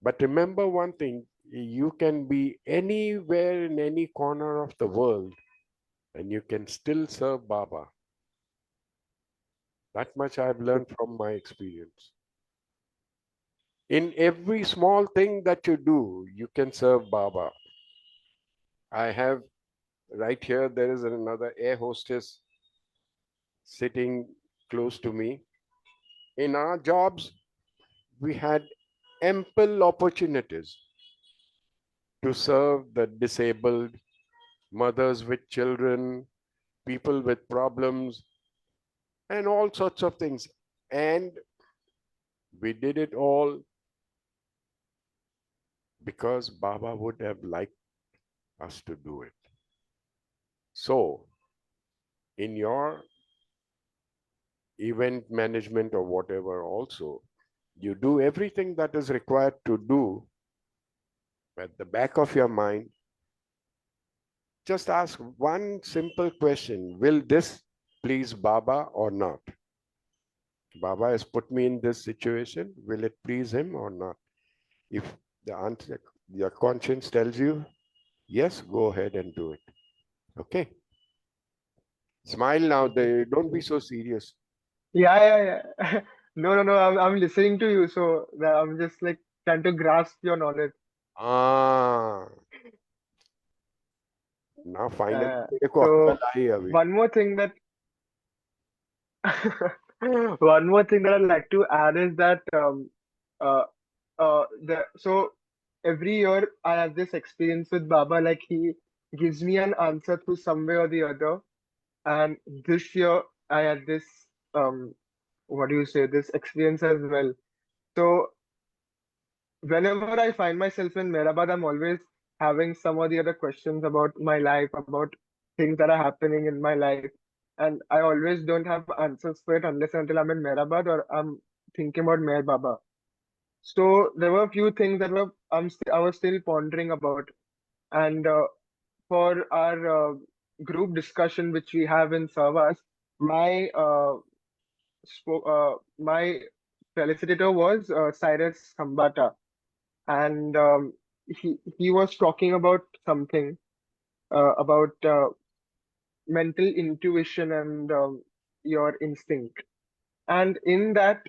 But remember one thing, you can be anywhere in any corner of the world and you can still serve Baba. That much I've learned from my experience. In every small thing that you do, you can serve Baba. I have right here, there is another air hostess sitting close to me. In our jobs, we had ample opportunities to serve the disabled, mothers with children, people with problems, and all sorts of things. And we did it all because Baba would have liked us to do it. So, in your event management or whatever also, you do everything that is required to do. At the back of your mind, just ask one simple question: will this please Baba or not? Baba has put me in this situation. Will it please him or not? If the answer, your conscience tells you yes, go ahead and do it. Okay. Smile now. Don't be so serious. Yeah. No. I'm listening to you, so I'm just like trying to grasp your knowledge. Ah, now finally Uh, मेरे को so अक्कल आई अभी. one more thing that one more thing that I'd like to add is that uh, so every year I have this experience with Baba, like he gives me an answer through some way or the other. And this year I had this what do you say, this experience as well. So whenever I find myself in Meherabad, I'm always having some or the other questions about my life, about things that are happening in my life. And I always don't have answers for it unless and until I'm in Meherabad or I'm thinking about Meher Baba. So there were a few things that I was still pondering about. And for our group discussion, which we have in Sahavas, my my felicitator was Cyrus Kambata, and he was talking about something about mental intuition and your instinct. And in that,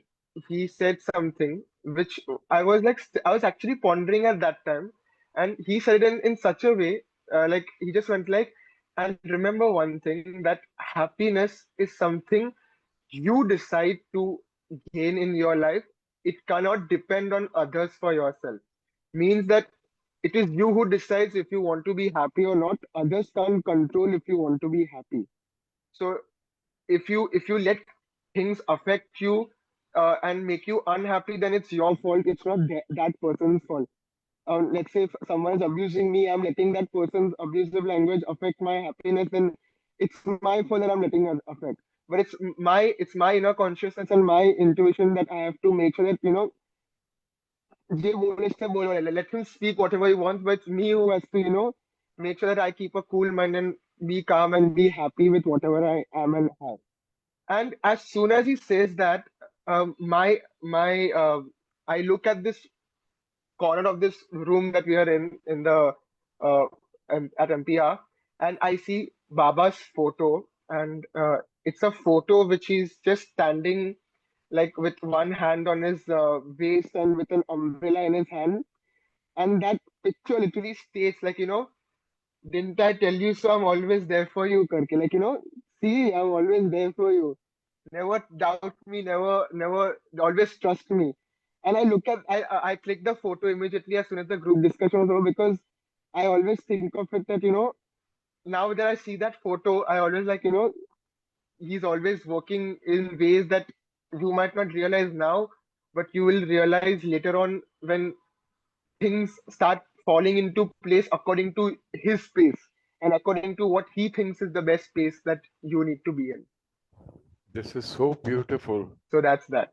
he said something which I was like, I was actually pondering at that time. And he said it in such a way, like he just went like, and remember one thing, that happiness is something you decide to gain in your life. It cannot depend on others for yourself. Means that it is you who decides if you want to be happy or not. Others can't control if you want to be happy. So if you let things affect you and make you unhappy, then it's your fault. It's not that person's fault. Let's say if someone is abusing me, I'm letting that person's abusive language affect my happiness, then it's my fault that I'm letting it affect. But it's my inner consciousness and my intuition that I have to make sure that let him speak whatever he wants, but it's me who has to make sure that I keep a cool mind and be calm and be happy with whatever I am and have. And as soon as he says that, I look at this corner of this room that we are in the uh, at MPR, and I see Baba's photo, and it's a photo which he's just standing like with one hand on his waist and with an umbrella in his hand, and that picture literally states like, didn't I tell you so? I'm always there for you, karke. Like, see, I'm always there for you. Never doubt me, never, always trust me. And I click the photo immediately as soon as the group discussion was over, because I always think of it that, now that I see that photo, I always like, he's always working in ways that you might not realize now, but you will realize later on when things start falling into place according to his space and according to what he thinks is the best space that you need to be in. This is so beautiful. So that's that.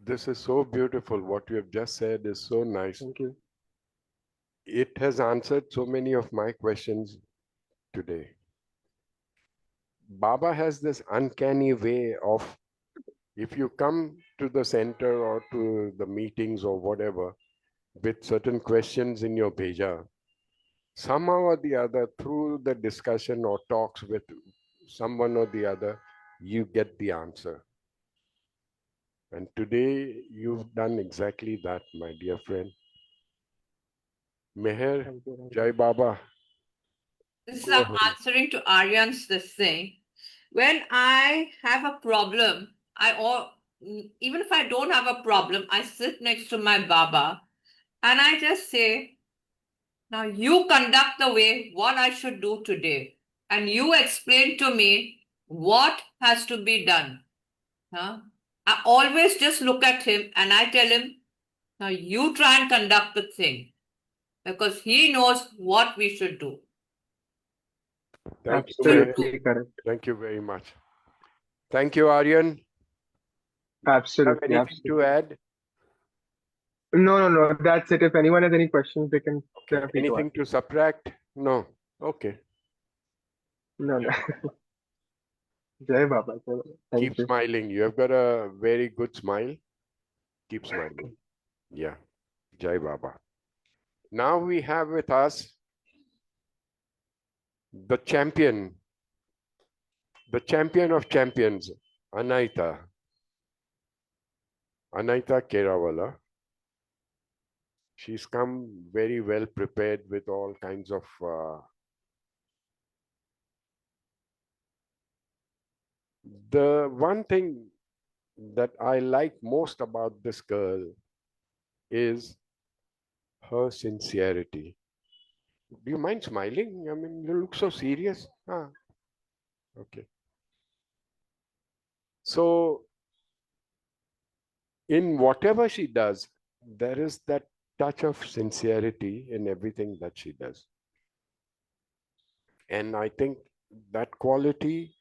This is so beautiful. What you have just said is so nice. Thank you. It has answered so many of my questions today. Baba has this uncanny way of, if you come to the center or to the meetings or whatever with certain questions in your bheja, somehow or the other, through the discussion or talks with someone or the other, you get the answer. And today you've done exactly that, my dear friend. Meher, Thank you. Jai Baba. This is Go I'm ahead. answering to Aryan's this thing. When I have a problem, even if I don't have a problem, I sit next to my Baba and I just say, now you conduct the way what I should do today. And you explain to me what has to be done. Huh? I always just look at him and I tell him, now you try and conduct the thing because he knows what we should do. Thank you, Meher. Absolutely correct. Thank you very much. Thank you, Aryan. Have Absolutely, anything to absolutely. add? No. That's it. If anyone has any questions, they can Okay. feel free to ask. Anything to subtract? No. Okay. No. Jai Baba. Jai Baba. Thank Keep you. smiling. You have got a very good smile. Keep smiling. Yeah. Jai Baba. Now we have with us the champion of champions, Anaita Kerawala. She's come very well prepared with all kinds of the one thing that I like most about this girl is her sincerity. Do you mind smiling? I mean, you look so serious. Ah, okay. So, in whatever she does, there is that touch of sincerity in everything that she does. And I think that quality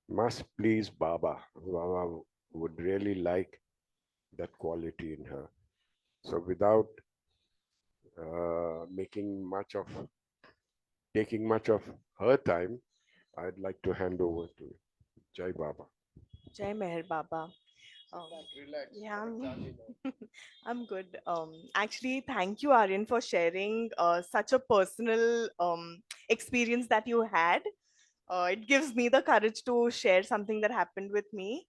must please Baba. Baba would really like that quality in her. So without taking much of her time, I'd like to hand over to Jai Baba. Jai Meher Baba. Relax. Yeah, I'm good. Actually, thank you, Aryan, for sharing such a personal experience that you had. It gives me the courage to share something that happened with me.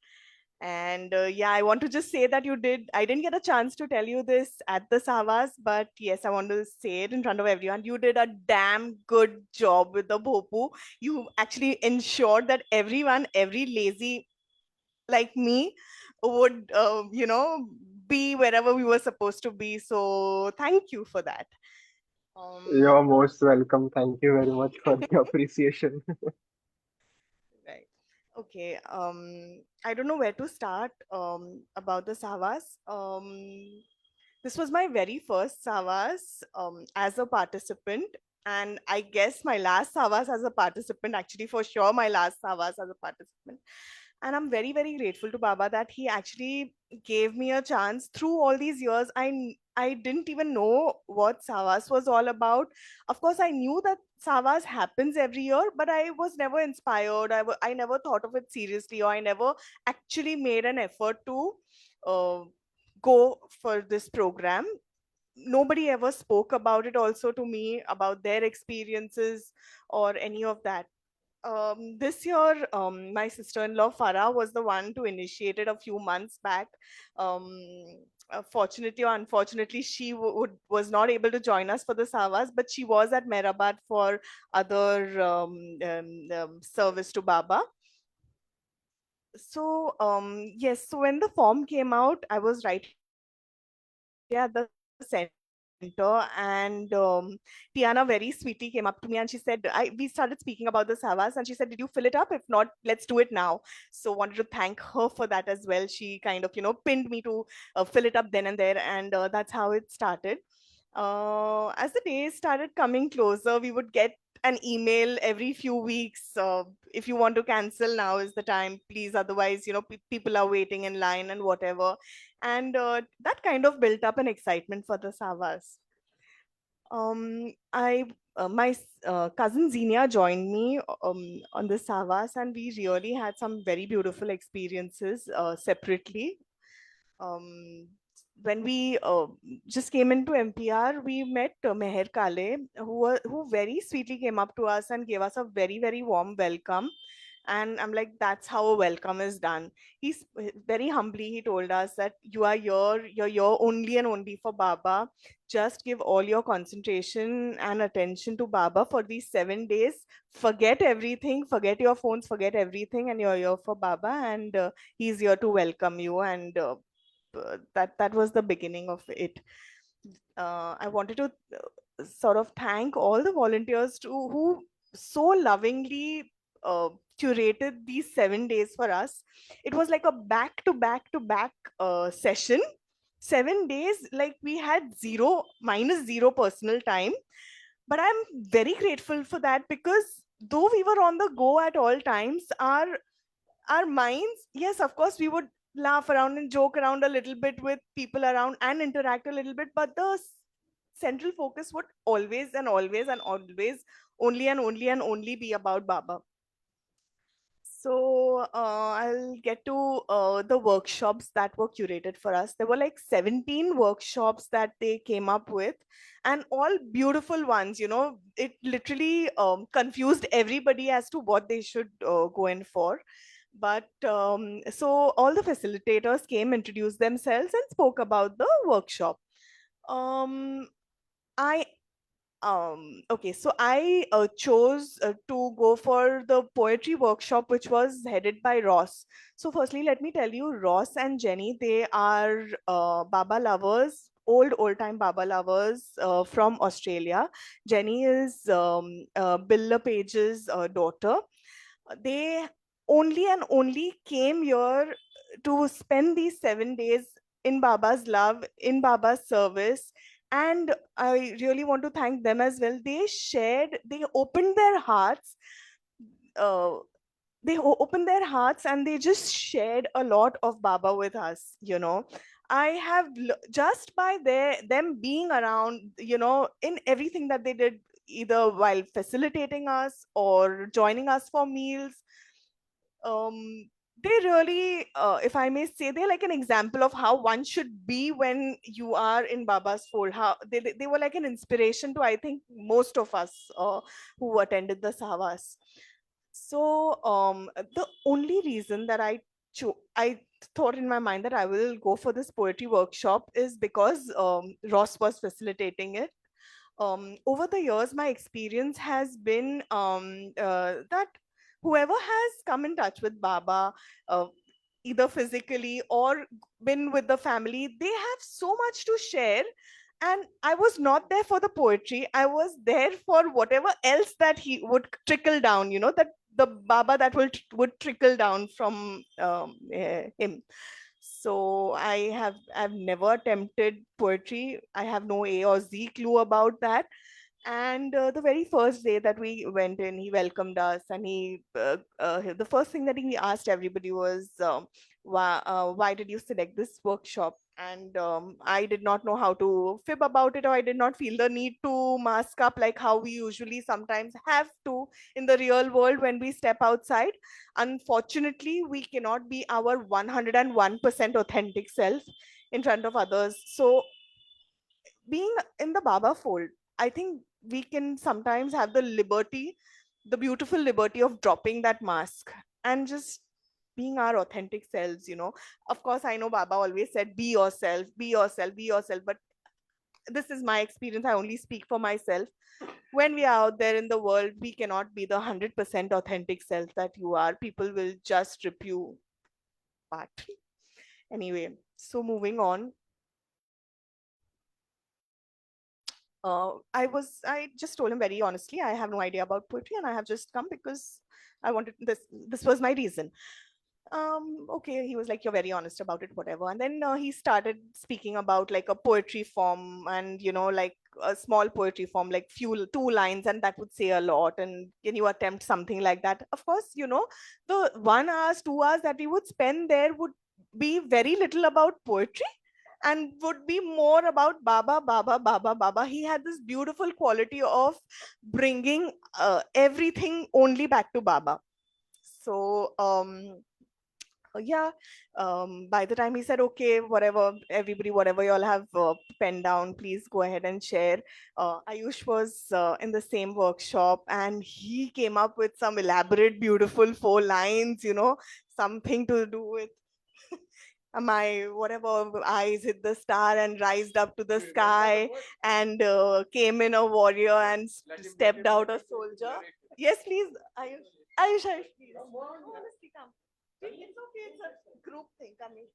And yeah, I want to just say that I didn't get a chance to tell you this at the Sahavas, but yes, I want to say it in front of everyone. You did a damn good job with the Bhopu. You actually ensured that everyone, every lazy like me, would, be wherever we were supposed to be. So thank you for that. You're most welcome. Thank you very much for the appreciation. Right. Okay. I don't know where to start about the Sahavas. This was my very first Sahavas as a participant. And I guess my last Sahavas as a participant, actually, for sure, my last Sahavas as a participant. And I'm very, very grateful to Baba that he actually gave me a chance through all these years. I didn't even know what Sahavas was all about. Of course, I knew that Sahavas happens every year, but I was never inspired. I never thought of it seriously, or I never actually made an effort to uh, go for this program. Nobody ever spoke about it also to me, about their experiences or any of that. This year, my sister-in-law Farah was the one to initiate it a few months back. Fortunately or unfortunately, she was not able to join us for the Savas, but she was at Meherabad for other service to Baba. So yes, so when the form came out, I was right here at the center, and Tiana very sweetly came up to me and she said, we started speaking about the Savas, and she said, did you fill it up? If not, let's do it now. So wanted to thank her for that as well. She kind of, pinned me to fill it up then and there, and that's how it started. As the days started coming closer, we would get an email every few weeks. If you want to cancel, now is the time, please. Otherwise, people are waiting in line and whatever. And that kind of built up an excitement for the Savas. My cousin Xenia joined me on the Savas, and we really had some very beautiful experiences separately. Um, when we just came into MPR, we met Meher Kale, who very sweetly came up to us and gave us a very, very warm welcome. And I'm like, that's how a welcome is done. He's very humbly, he told us that you're here only and only for Baba. Just give all your concentration and attention to Baba for these 7 days. Forget everything, forget your phones, forget everything, and you're here for Baba. And he's here to welcome you. And that was the beginning of it. I wanted to sort of thank all the volunteers who so lovingly curated these 7 days for us. It was like a back to back to back session. 7 days, like we had zero minus zero personal time, but I'm very grateful for that, because though we were on the go at all times, our minds, yes, of course, we would laugh around and joke around a little bit with people around and interact a little bit, but the central focus would always and always and always only and only and only be about Baba. So I'll get to the workshops that were curated for us. There were like 17 workshops that they came up with, and all beautiful ones. You know, it literally confused everybody as to what they should go in for. But so all the facilitators came, introduced themselves, and spoke about the workshop. Um, I okay, so I chose to go for the poetry workshop, which was headed by Ross. So firstly, let me tell you, Ross and Jenny, they are Baba lovers, old time Baba lovers from Australia. Jenny is Bill LePage's daughter. They only and only came here to spend these 7 days in Baba's love, in Baba's service. And I really want to thank them as well. They opened their hearts. Uh, opened their hearts and they just shared a lot of Baba with us, you know. I have just by them being around, you know, in everything that they did, either while facilitating us or joining us for meals, um, they really, if I may say, they're like an example of how one should be when you are in Baba's fold. How they were like an inspiration to, I think, most of us who attended the Sahavas. So the only reason that I thought in my mind that I will go for this poetry workshop is because Ross was facilitating it. Over the years, my experience has been that whoever has come in touch with Baba, uh, either physically or been with the family, they have so much to share. And I was not there for the poetry. I was there for whatever else that he would trickle down, you know, that the Baba that would trickle down from him. So I've never attempted poetry. I have no A or Z clue about that. And the very first day that we went in, he welcomed us, and the first thing that he asked everybody was, why did you select this workshop? And I did not know how to fib about it, or I did not feel the need to mask up like how we usually sometimes have to in the real world when we step outside. Unfortunately, we cannot be our 101% authentic self in front of others. So being in the Baba fold, I think we can sometimes have the liberty, the beautiful liberty of dropping that mask and just being our authentic selves, you know. Of course, I know Baba always said, be yourself, be yourself, be yourself. But this is my experience. I only speak for myself. When we are out there in the world, we cannot be the 100% authentic self that you are. People will just rip you apart. Anyway, so moving on. I just told him very honestly, I have no idea about poetry and I have just come because I wanted this was my reason. Okay, he was like, you're very honest about it, whatever. And then he started speaking about like a poetry form, and you know, like a small poetry form, like two lines, and that would say a lot. And can you attempt something like that? Of course, you know, the 1 hour, 2 hours that we would spend there would be very little about poetry and would be more about Baba, Baba, Baba, Baba. He had this beautiful quality of bringing everything only back to Baba. So yeah, by the time he said, okay, whatever, everybody, whatever you all have penned down, please go ahead and share. Ayush was in the same workshop, and he came up with some elaborate, beautiful 4 lines, you know, something to do with my whatever eyes hit the star and rised up to the sky, and came in a warrior and stepped out a soldier. Yes, please, Ayush. Ayush, please. Honestly, come. It's okay. It's a group thing. Coming.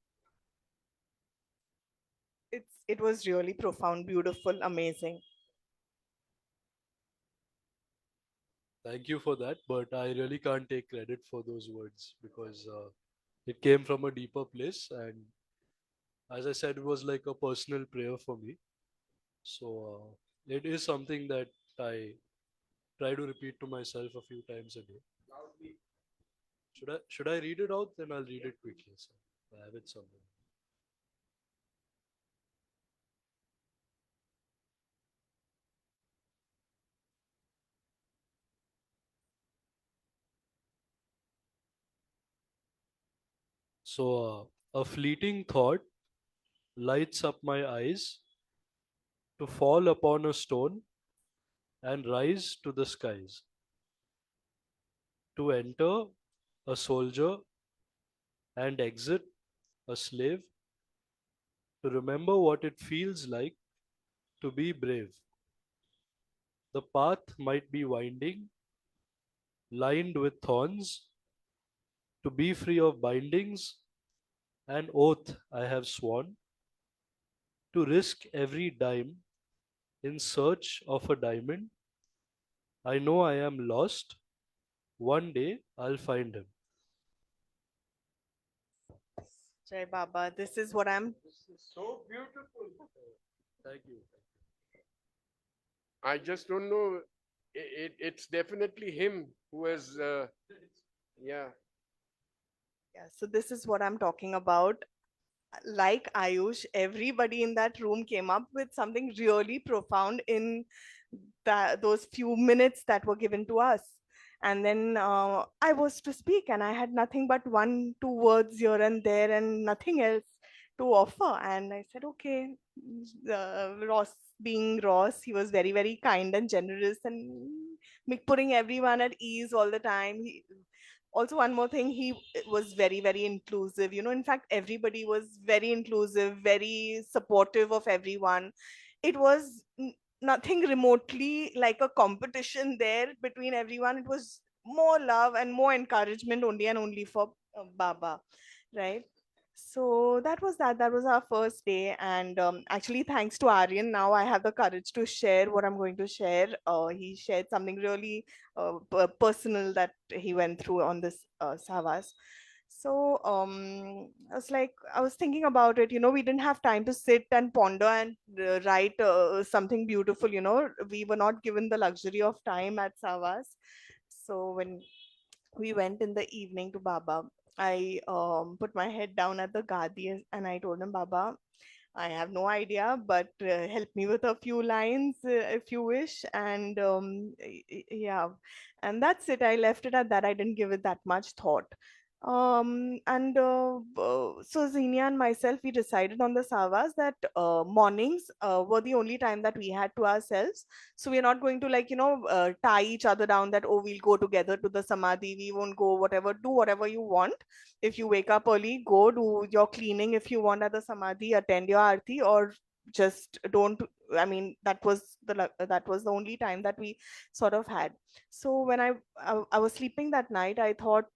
It was really profound, beautiful, amazing. Thank you for that, but I really can't take credit for those words because it came from a deeper place, and as I said, it was like a personal prayer for me. So it is something that I try to repeat to myself a few times a day. Should I read it out? Then I'll read it quickly. So I have it somewhere. So a fleeting thought lights up my eyes to fall upon a stone and rise to the skies. To enter a soldier and exit a slave. To remember what it feels like to be brave. The path might be winding, lined with thorns. To be free of bindings, an oath I have sworn. To risk every dime in search of a diamond. I know I am lost. One day I'll find him. Jai Baba, this is what I'm. This is so beautiful. Thank you. I just don't know. It's definitely him who has, yeah. Yeah, so this is what I'm talking about. Like Ayush, everybody in that room came up with something really profound in those few minutes that were given to us. And then I was to speak, and I had nothing but one, two words here and there, and nothing else to offer. And I said, okay, Ross being Ross, he was very, very kind and generous and putting everyone at ease all the time. Also, one more thing, he was very, very inclusive. In fact, everybody was very inclusive, very supportive of everyone. It was nothing remotely like a competition there between everyone. It was more love and more encouragement only and only for Baba, right? So that was our first day. And actually, thanks to Aryan, now I have the courage to share what I'm going to share. He shared something really personal that he went through on this Sahavas. So I was thinking about it. We didn't have time to sit and ponder and write something beautiful. We were not given the luxury of time at Sahavas. So when we went in the evening to Baba, I put my head down at the Gadi and I told him, Baba, I have no idea, but help me with a few lines if you wish. And yeah, and that's it. I left it at that. I didn't give it that much thought. And so Xenia and myself, we decided on the Savas that mornings were the only time that we had to ourselves. So we're not going to tie each other down that, oh, we'll go together to the Samadhi. We won't go, whatever, do whatever you want. If you wake up early, go do your cleaning if you want at the Samadhi, attend your Aarti, or just don't. I mean, that was the only time that we sort of had. So when I was sleeping that night, I thought,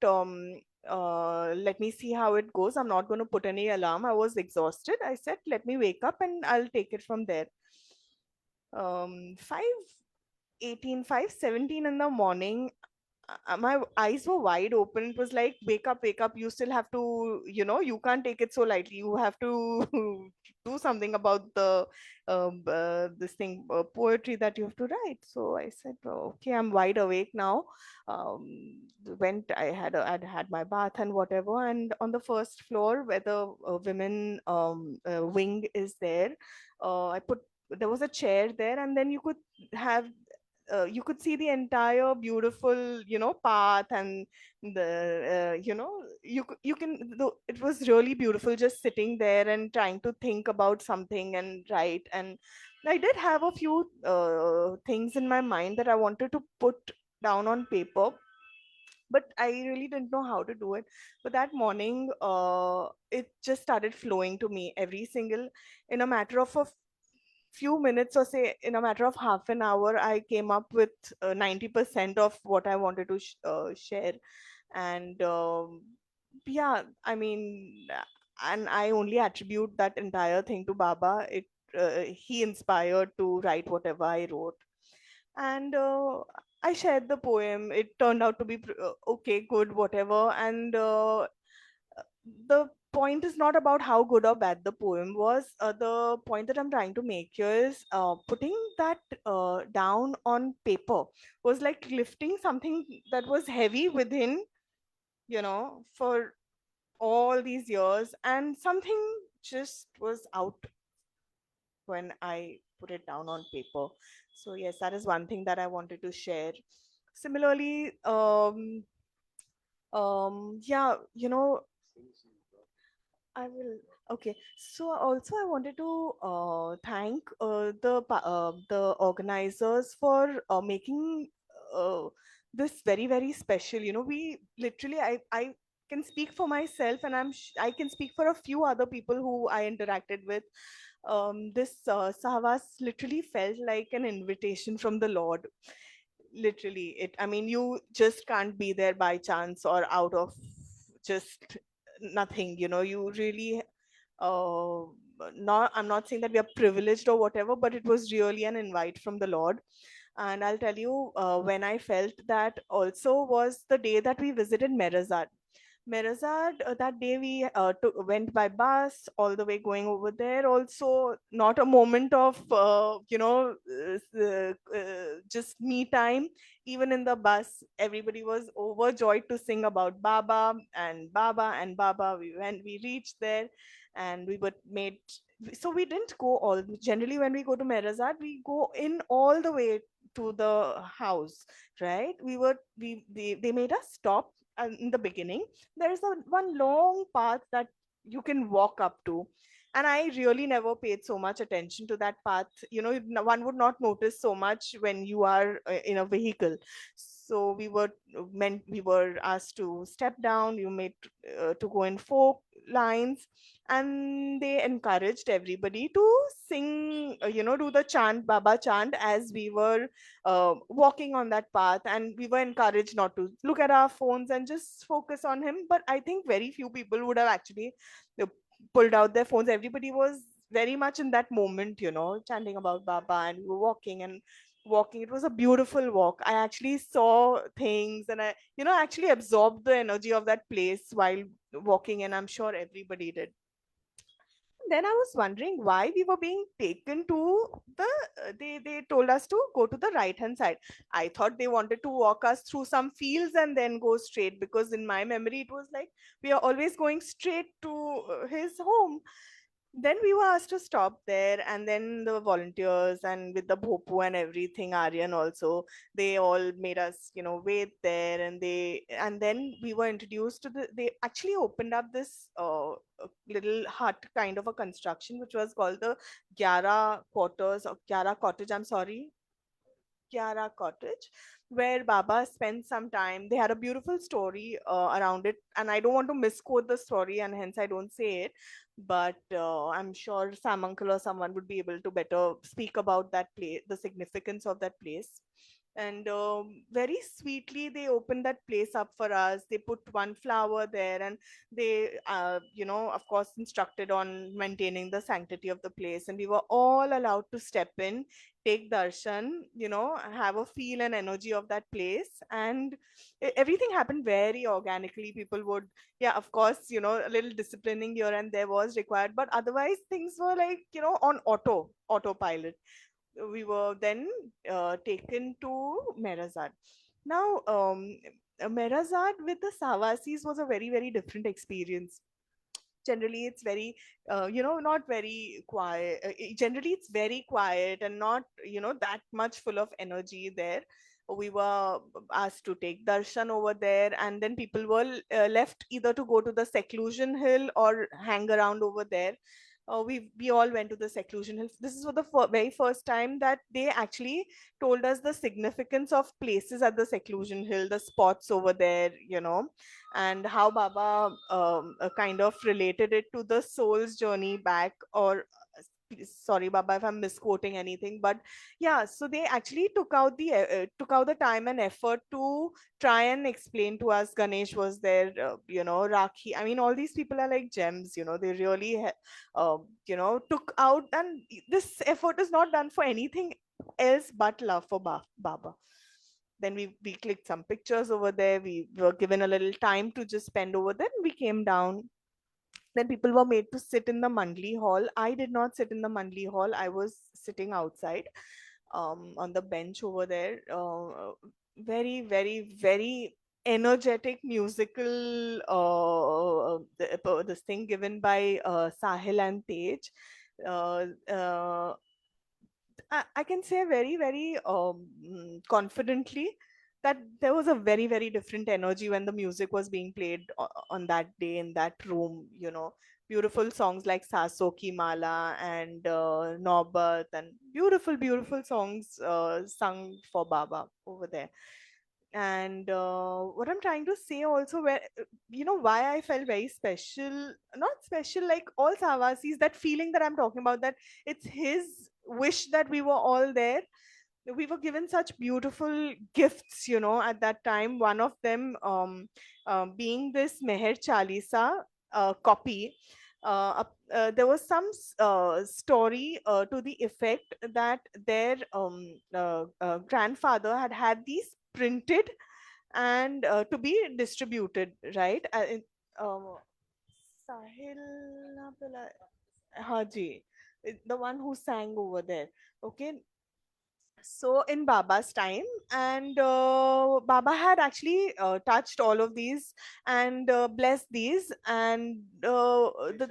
let me see how it goes. I'm not going to put any alarm. I was exhausted. I said, let me wake up and I'll take it from there. 5:18, 5:17 in the morning, my eyes were wide open. It was like, wake up, wake up. You still have to, you can't take it so lightly. You have to do something about the this thing, poetry that you have to write. So I said, "Oh, okay, I'm wide awake now. I'd had my bath and whatever. And on the first floor where the women wing is there, there was a chair there, and then you could see the entire beautiful path, and the it was really beautiful just sitting there and trying to think about something and write. And I did have a few things in my mind that I wanted to put down on paper, but I really didn't know how to do it. But that morning, it just started flowing to me, every single, in a matter of a few minutes, or say in a matter of half an hour, I came up with 90% of what I wanted to share. And yeah, I mean, and I only attribute that entire thing to Baba. He inspired to write whatever I wrote. And I shared the poem. It turned out to be okay, good, whatever. And the point is not about how good or bad the poem was. The point that I'm trying to make here is putting that down on paper was like lifting something that was heavy within, for all these years, and something just was out when I put it down on paper. So yes, that is one thing that I wanted to share. Similarly, yeah, I will. Okay. So also I wanted to thank the organizers for making uh, this very very special. We literally I can speak for myself, and I can speak for a few other people who I interacted with. This Sahavas literally felt like an invitation from the Lord. Literally, I mean, you just can't be there by chance or out of just nothing. You really uh not I'm not saying that we are privileged or whatever, but it was really an invite from the Lord. And I'll tell you, when I felt that also was the day that we visited Merazad. That day we went by bus all the way going over there. Also, not a moment of, just me time. Even in the bus, everybody was overjoyed to sing about Baba and Baba and Baba. We reached there, and we were made. So we didn't go all. Generally, when we go to Merazad, we go in all the way to the house, right? They made us stop in the beginning. There is one long path that you can walk up to, and I really never paid so much attention to that path. One would not notice so much when you are in a vehicle. So we were asked to step down. You made to go in 4 lines, and they encouraged everybody to sing, do the chant, Baba chant, as we were walking on that path. And we were encouraged not to look at our phones and just focus on him. But I think very few people would have actually uh, pulled out their phones. Everybody was very much in that moment, chanting about Baba, and we were walking and walking. It was a beautiful walk. I actually saw things, and I, actually absorbed the energy of that place while walking, and I'm sure everybody did. Then I was wondering why we were being taken to the they told us to go to the right hand side. I thought they wanted to walk us through some fields and then go straight, because in my memory it was like we are always going straight to his home. Then we were asked to stop there, and then the volunteers and with the bhopu and everything, Aryan also, they all made us, wait there. And then we were introduced to they actually opened up this little hut kind of a construction, which was called the Gyara quarters, or Gyara cottage, I'm sorry, Kiara Cottage, where Baba spent some time. They had a beautiful story around it, and I don't want to misquote the story, and hence I don't say it. But I'm sure Sam Uncle or someone would be able to better speak about that place, the significance of that place. And very sweetly, they opened that place up for us. They put one flower there, and they, of course, instructed on maintaining the sanctity of the place. And we were all allowed to step in, take darshan, have a feel and energy of that place. And everything happened very organically. People would, yeah, of course, a little disciplining here and there was required, but otherwise things were like, on autopilot. We were then taken to Merazad. Now, Merazad with the Savasis was a very, very different experience. Generally it's very not very quiet. Generally it's very quiet and not that much full of energy there. We were asked to take darshan over there, and then people were left either to go to the seclusion hill or hang around over there. We all went to the seclusion hill. This is for the very first time that they actually told us the significance of places at the seclusion hill, the spots over there, and how Baba kind of related it to the soul's journey back. Or sorry, Baba, if I'm misquoting anything, but yeah. So they actually took out the time and effort to try and explain to us. Ganesh was there, Rakhi. I mean, all these people are like gems. They really, took out, and this effort is not done for anything else but love for Baba. Then we clicked some pictures over there. We were given a little time to just spend over there, and we came down. Then people were made to sit in the Mandli hall. I did not sit in the Mandli hall. I was sitting outside on the bench over there. Very, very, very energetic musical this thing given by Sahil and Tej. Uh, uh, I can say very, very confidently that there was a very, very different energy when the music was being played on that day in that room. Beautiful songs like Saso Ki Mala and Naubat, and beautiful, beautiful songs sung for Baba over there. And what I'm trying to say also, where why I felt very special, not special like all Savasis, that feeling that I'm talking about, that it's his wish that we were all there. We were given such beautiful gifts, at that time. One of them being this Meher Chalisa copy. There was some story to the effect that their grandfather had these printed and to be distributed, right? Sahil Napala- Haji, the one who sang over there. Okay, so in Baba's time, and Baba had actually touched all of these and blessed these, and the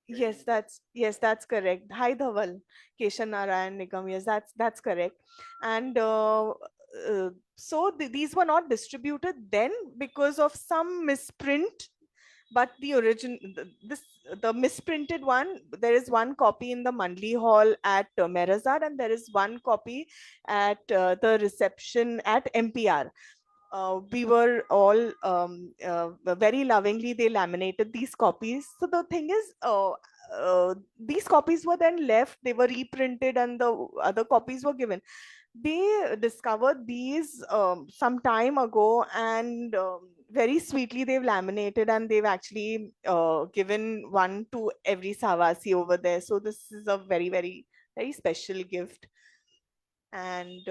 yes, that's correct. Hi Dhaval, Keshan Narayan Nigam. Yes, that's correct. And so these were not distributed then because of some misprint, but the origin this the misprinted one, there is one copy in the Mandli hall at Meherabad, and there is one copy at the reception at MPR. We were all very lovingly, they laminated these copies. So the thing is, these copies were then left, they were reprinted, and the other copies were given. They discovered these some time ago, and very sweetly they've laminated, and they've actually given one to every Savasi over there. So this is a very, very, very special gift. And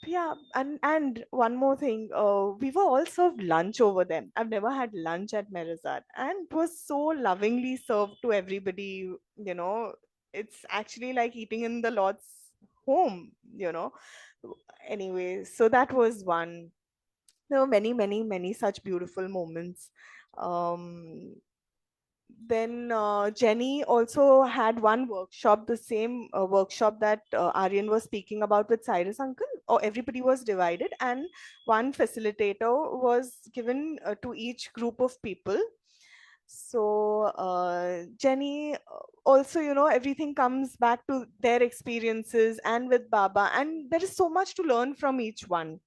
yeah, and one more thing, we were all served lunch over there. I've never had lunch at Merazad, and it was so lovingly served to everybody. It's actually like eating in the Lord's home. Anyway, so that was one. There were many, many, many such beautiful moments. um then Jenny also had one workshop, the same workshop that Aryan was speaking about with Cyrus uncle, or everybody was divided, and one facilitator was given to each group of people. So Jenny also, everything comes back to their experiences and with Baba, and there is so much to learn from each one,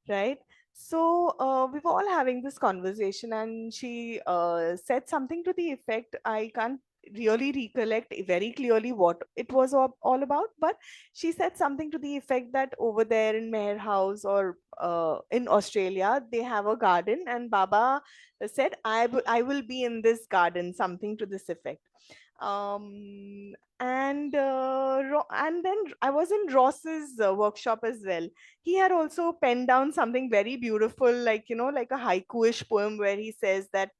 right? So we were all having this conversation, and she said something to the effect, I can't really recollect very clearly what it was all about, but she said something to the effect that over there in Meher House, or in Australia, they have a garden, and Baba said, I will be in this garden, something to this effect. And then I was in Ross's workshop as well. He had also penned down something very beautiful, like like a haiku-ish poem, where he says that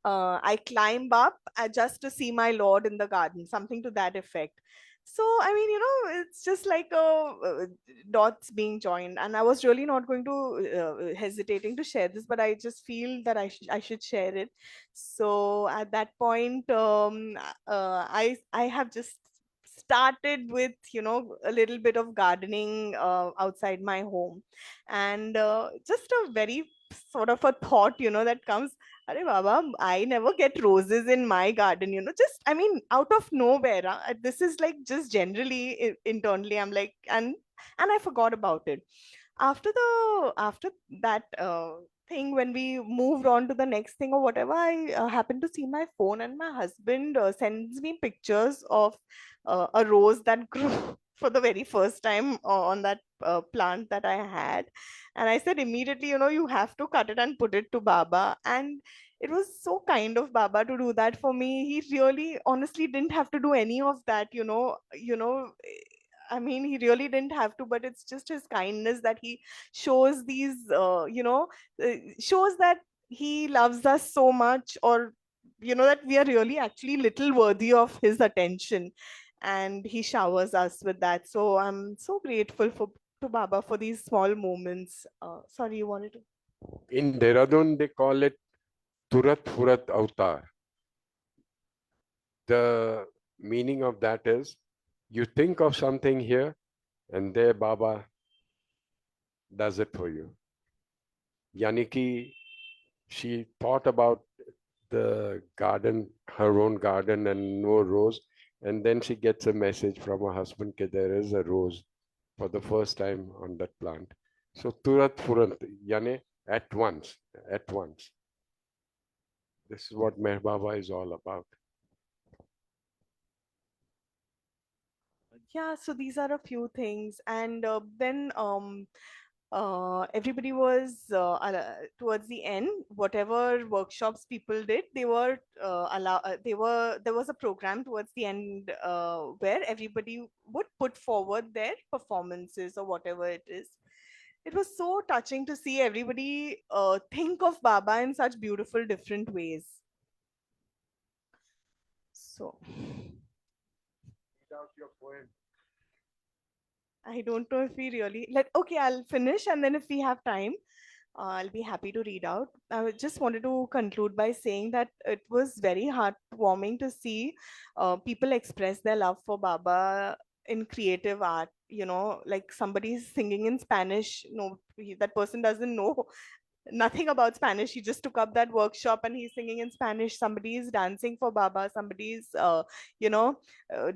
I climb up just to see my Lord in the garden, something to that effect. So, I mean, it's just like dots being joined. And I was really not going to hesitating to share this, but I just feel that I should share it. So at that point, I have just started with a little bit of gardening outside my home, and just a very sort of a thought that comes, Arey Baba, I never get roses in my garden, just, I mean, out of nowhere. This is like just generally internally, I'm like, and I forgot about it. After that thing, when we moved on to the next thing or whatever, I happened to see my phone, and my husband sends me pictures of a rose that grew for the very first time on that plant that I had. And I said immediately, you have to cut it and put it to Baba. And it was so kind of Baba to do that for me. He really honestly didn't have to do any of that, I mean, he really didn't have to, but it's just his kindness that he shows these, shows that he loves us so much, or that we are really actually little worthy of his attention, and he showers us with that. So I'm so grateful to Baba for these small moments. Sorry, you wanted to. In Dehradun, they call it Turat Furat Avatar. The meaning of that is you think of something here and there Baba does it for you. Yaniki, she thought about the garden, her own garden, and no rose. And then she gets a message from her husband that there is a rose for the first time on that plant. So Turat Furat, yani at once, at once. This is what Meher Baba is all about. Yeah, so these are a few things. And then everybody was towards the end, whatever workshops people did, they were there was a program towards the end where everybody would put forward their performances or whatever it is. It was so touching to see everybody think of Baba in such beautiful different ways. So I don't know if we really okay, I'll finish, and then if we have time, I'll be happy to read out. Just wanted to conclude by saying that it was very heartwarming to see people express their love for Baba in creative art. Like somebody's singing in Spanish. No, that person doesn't know nothing about Spanish. He just took up that workshop and he's singing in Spanish. Somebody is dancing for Baba. Somebody's,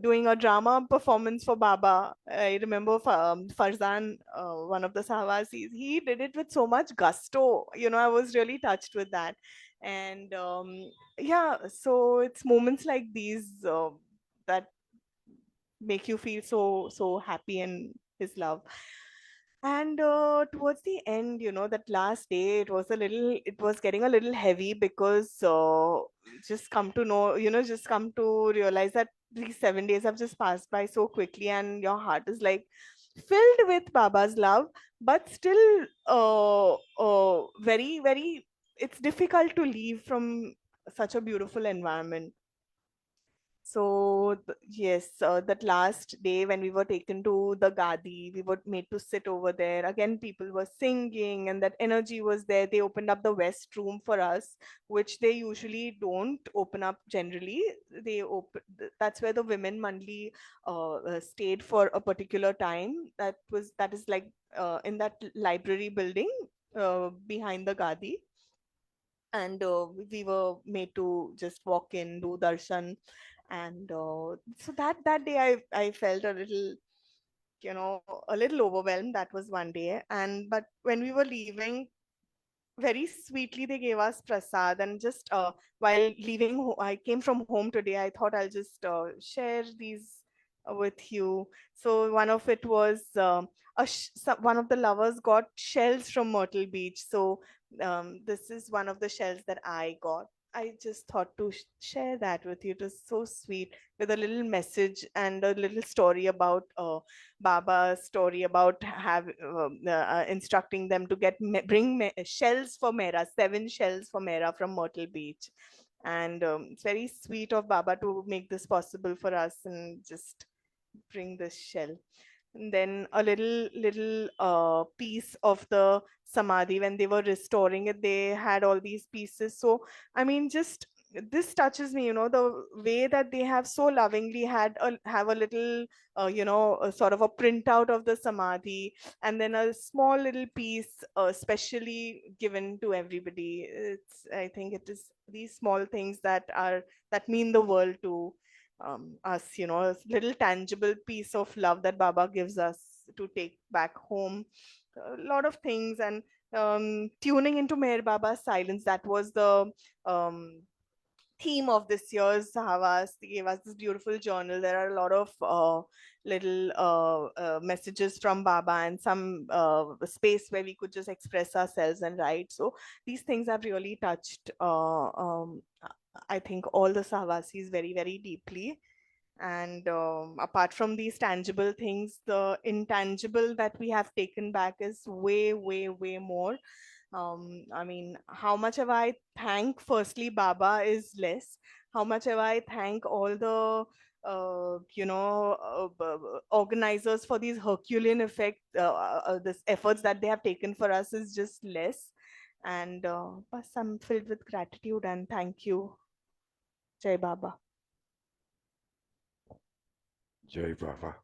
doing a drama performance for Baba. I remember Farzan, one of the Sahavas, he did it with so much gusto. I was really touched with that. And yeah, so it's moments like these that make you feel so happy in his love. And towards the end, that last day, it was getting a little heavy because just come to know, just come to realize that these 7 days have just passed by so quickly, and your heart is like filled with Baba's love, but still very, very, it's difficult to leave from such a beautiful environment. So yes, that last day when we were taken to the Gadi, we were made to sit over there. Again, people were singing, and that energy was there. They opened up the west room for us, which they usually don't open up generally. That's where the women Mandli stayed for a particular time. That is like in that library building behind the Gadi. And we were made to just walk in, do darshan, and so that day I felt a little overwhelmed. That was one day. And but when we were leaving, very sweetly they gave us prasad, and just while leaving I came from home today, I thought I'll just share these with you. So one of it was one of the lovers got shells from Myrtle Beach. So this is one of the shells that I got. I just thought to share that with you. It was so sweet, with a little message and a little story about Baba's story about instructing them to bring shells for Mera, 7 shells for Mera from Myrtle Beach. And it's very sweet of Baba to make this possible for us and just bring this shell. And then a little piece of the samadhi, when they were restoring it, they had all these pieces. So I mean, just this touches me, the way that they have so lovingly have a little a sort of a printout of the samadhi, and then a small little piece specially given to everybody. I think it is these small things that mean the world to us, a little tangible piece of love that Baba gives us to take back home. A lot of things. And tuning into Meher Baba's silence, that was the um, theme of this year's Sahavas. They gave us this beautiful journal. There are a lot of little messages from Baba, and some space where we could just express ourselves and write. So these things have really touched, I think, all the Sahavasis very, very deeply. And apart from these tangible things, the intangible that we have taken back is way, way, way more. I mean, how much have I thank firstly Baba is less. How much have I thank all the organizers for these Herculean this efforts that they have taken for us is just less. And bas, I'm filled with gratitude and thank you, Jai Baba. Jai Baba.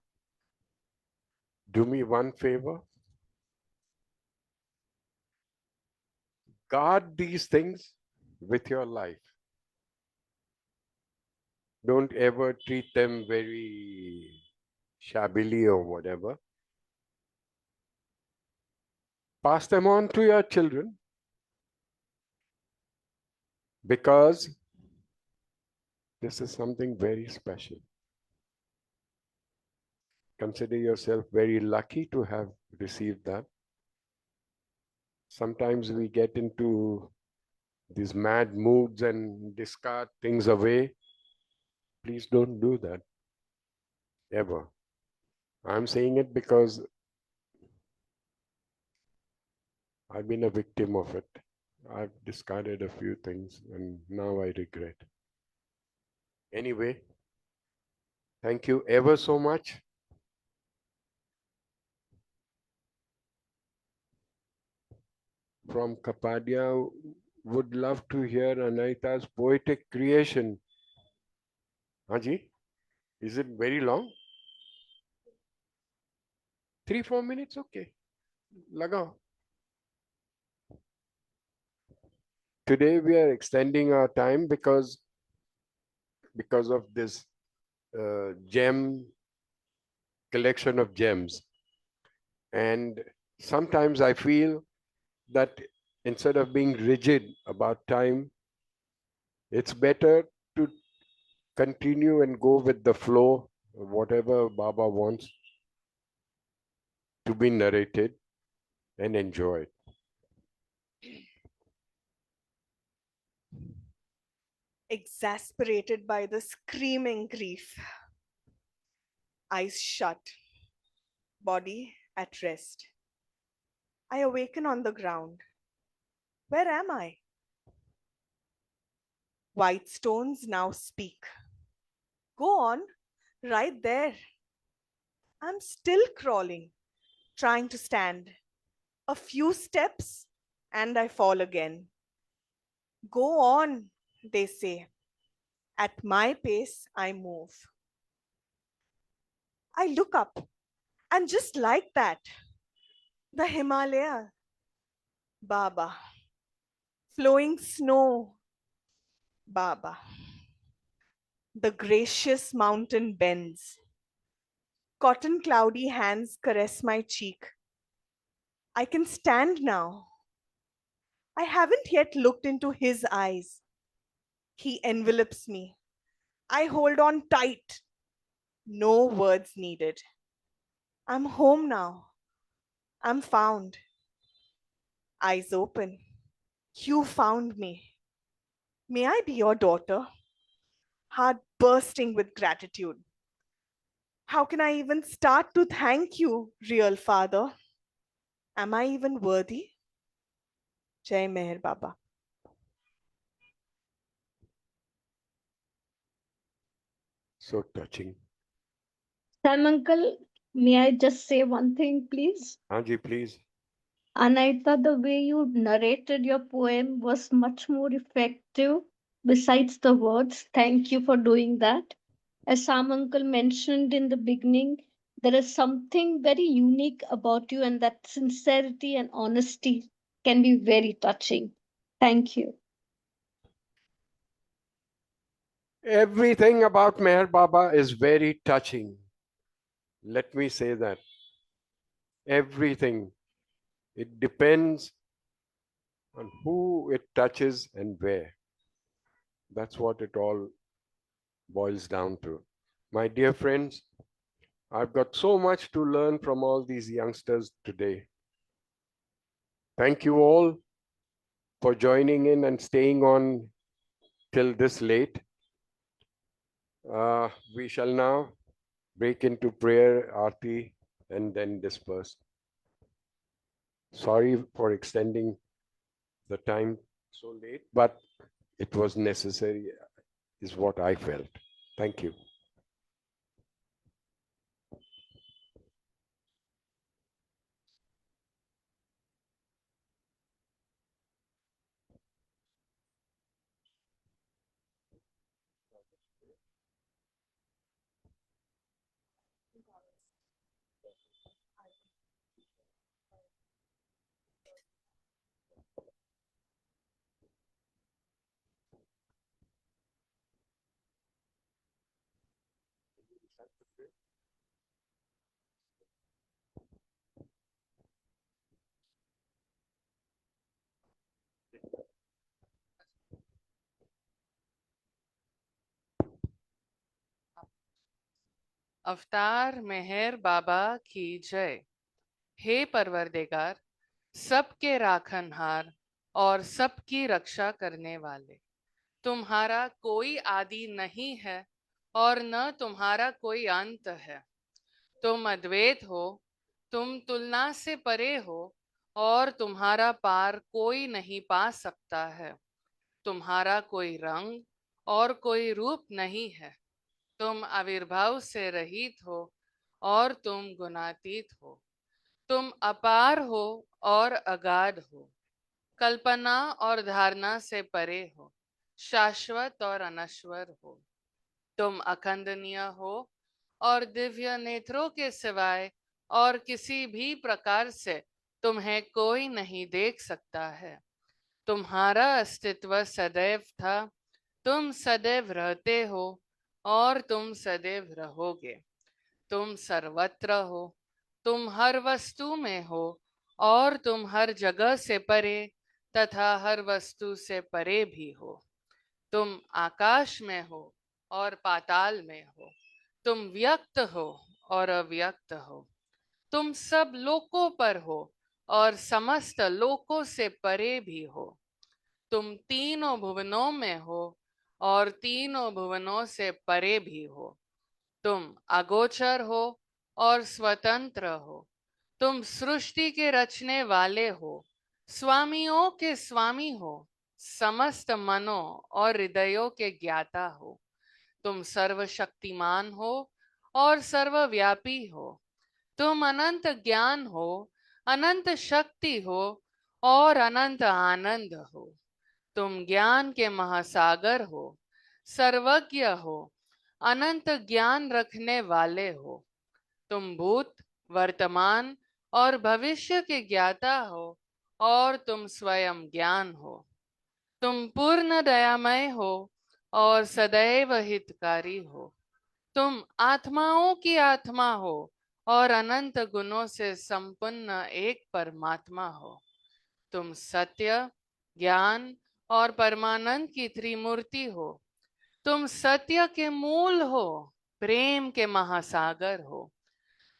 Do me one favor. Guard these things with your life. Don't ever treat them very shabbily or whatever. Pass them on to your children, because this is something very special. Consider yourself very lucky to have received that. Sometimes we get into these mad moods and discard things away. Please don't do that, ever. I'm saying it because I've been a victim of it. I've discarded a few things and now I regret. Anyway, thank you ever so much. From Kapadia, would love to hear Anaita's poetic creation. Haji, is it very long? 3-4 minutes? Okay. Lagao. Today we are extending our time because of this gem collection of gems. And sometimes I feel that instead of being rigid about time, it's better to continue and go with the flow of whatever Baba wants to be narrated and enjoyed. Exasperated by the screaming grief, eyes shut, body at rest. I awaken on the ground. Where am I? White stones now speak. Go on, right there. I'm still crawling, trying to stand. A few steps and I fall again. Go on, they say. At my pace, I move. I look up, and just like that, the Himalaya, Baba. Flowing snow, Baba. The gracious mountain bends. Cotton cloudy hands caress my cheek. I can stand now. I haven't yet looked into his eyes. He envelops me. I hold on tight. No words needed. I'm home now. I'm found. Eyes open. You found me. May I be your daughter? Heart bursting with gratitude. How can I even start to thank you, real father? Am I even worthy? Jai Meher Baba. So touching. Sam uncle, may I just say one thing, please? Haji, please. Anaita, the way you narrated your poem was much more effective. Besides the words, thank you for doing that. As Sam uncle mentioned in the beginning, there is something very unique about you, and that sincerity and honesty can be very touching. Thank you. Everything about Meher Baba is very touching. Let me say that. Everything. It depends on who it touches and where. That's what it all boils down to. My dear friends, I've got so much to learn from all these youngsters today. Thank you all for joining in and staying on till this late. We shall now break into prayer, Aarti, and then disperse. Sorry for extending the time so late, but it was necessary, is what I felt. Thank you. अवतार मेहर बाबा की जय। हे परवरदिगार, सबके राखनहार और सबकी रक्षा करने वाले, तुम्हारा कोई आदि नहीं है और न तुम्हारा कोई अंत है। तुम अद्वैत हो, तुम तुलना से परे हो और तुम्हारा पार कोई नहीं पा सकता है। तुम्हारा कोई रंग और कोई रूप नहीं है। तुम आविर्भाव से रहित हो और तुम गुणातीत हो। तुम अपार हो और अगाध हो, कल्पना और धारणा से परे हो, शाश्वत और अनश्वर हो। तुम अखंडनीय हो और दिव्य नेत्रों के सिवाय और किसी भी प्रकार से तुम्हें कोई नहीं देख सकता है। तुम्हारा अस्तित्व सदैव था, तुम सदैव रहते हो और तुम सदैव रहोगे। तुम सर्वत्र हो, तुम हर वस्तु में हो और तुम हर जगह से परे तथा हर वस्तु से परे भी हो। तुम आकाश में हो और पाताल में हो। तुम व्यक्त हो और अव्यक्त हो। तुम सब लोकों पर हो और समस्त लोकों से परे भी हो। तुम तीनों भुवनों में हो और तीनों भुवनों से परे भी हो। तुम अगोचर हो और स्वतंत्र हो। तुम सृष्टि के रचने वाले हो, स्वामियों के स्वामी हो, समस्त मनों और हृदयों के ज्ञाता हो। तुम सर्वशक्तिमान हो और सर्वव्यापी हो। तुम अनंत ज्ञान हो, अनंत शक्ति हो और अनंत आनंद हो। तुम ज्ञान के महासागर हो, सर्वज्ञ हो, अनंत ज्ञान रखने वाले हो। तुम भूत, वर्तमान और भविष्य के ज्ञाता हो और तुम स्वयं ज्ञान हो। तुम पूर्ण दयामय हो और सदैव हितकारी हो। तुम आत्माओं की आत्मा हो और अनंत गुणों से संपन्न एक परमात्मा हो। तुम सत्य, ज्ञान और परमानंद की त्रिमूर्ति हो। तुम सत्य के मूल हो, प्रेम के महासागर हो।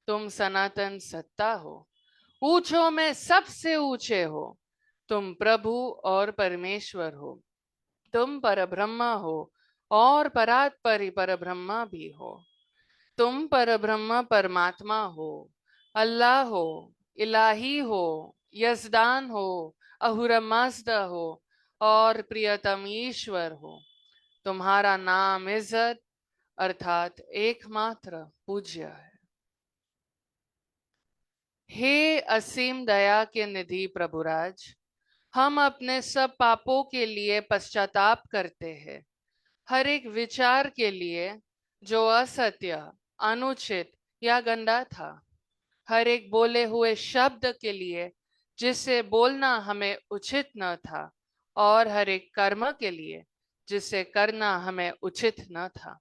तुम सनातन सत्ता हो, ऊंचों में सबसे ऊंचे हो। तुम प्रभु और परमेश्वर हो। तुम परब्रह्म हो और परात्परि परब्रह्म भी हो। तुम परब्रह्म परमात्मा हो, अल्लाह हो, इलाही हो, यजदान हो, अहुरमज़द हो और प्रियतम ईश्वर हो। तुम्हारा नाम इज्जत अर्थात एकमात्र पूज्य है। हे असीम दया के निधि प्रभुराज, हम अपने सब पापों के लिए पश्चाताप करते हैं। हर एक विचार के लिए जो असत्य, अनुचित या गंदा था, हर एक बोले हुए शब्द के लिए जिसे बोलना हमें उचित न था, और हर एक कर्म के लिए जिसे करना हमें उचित न था।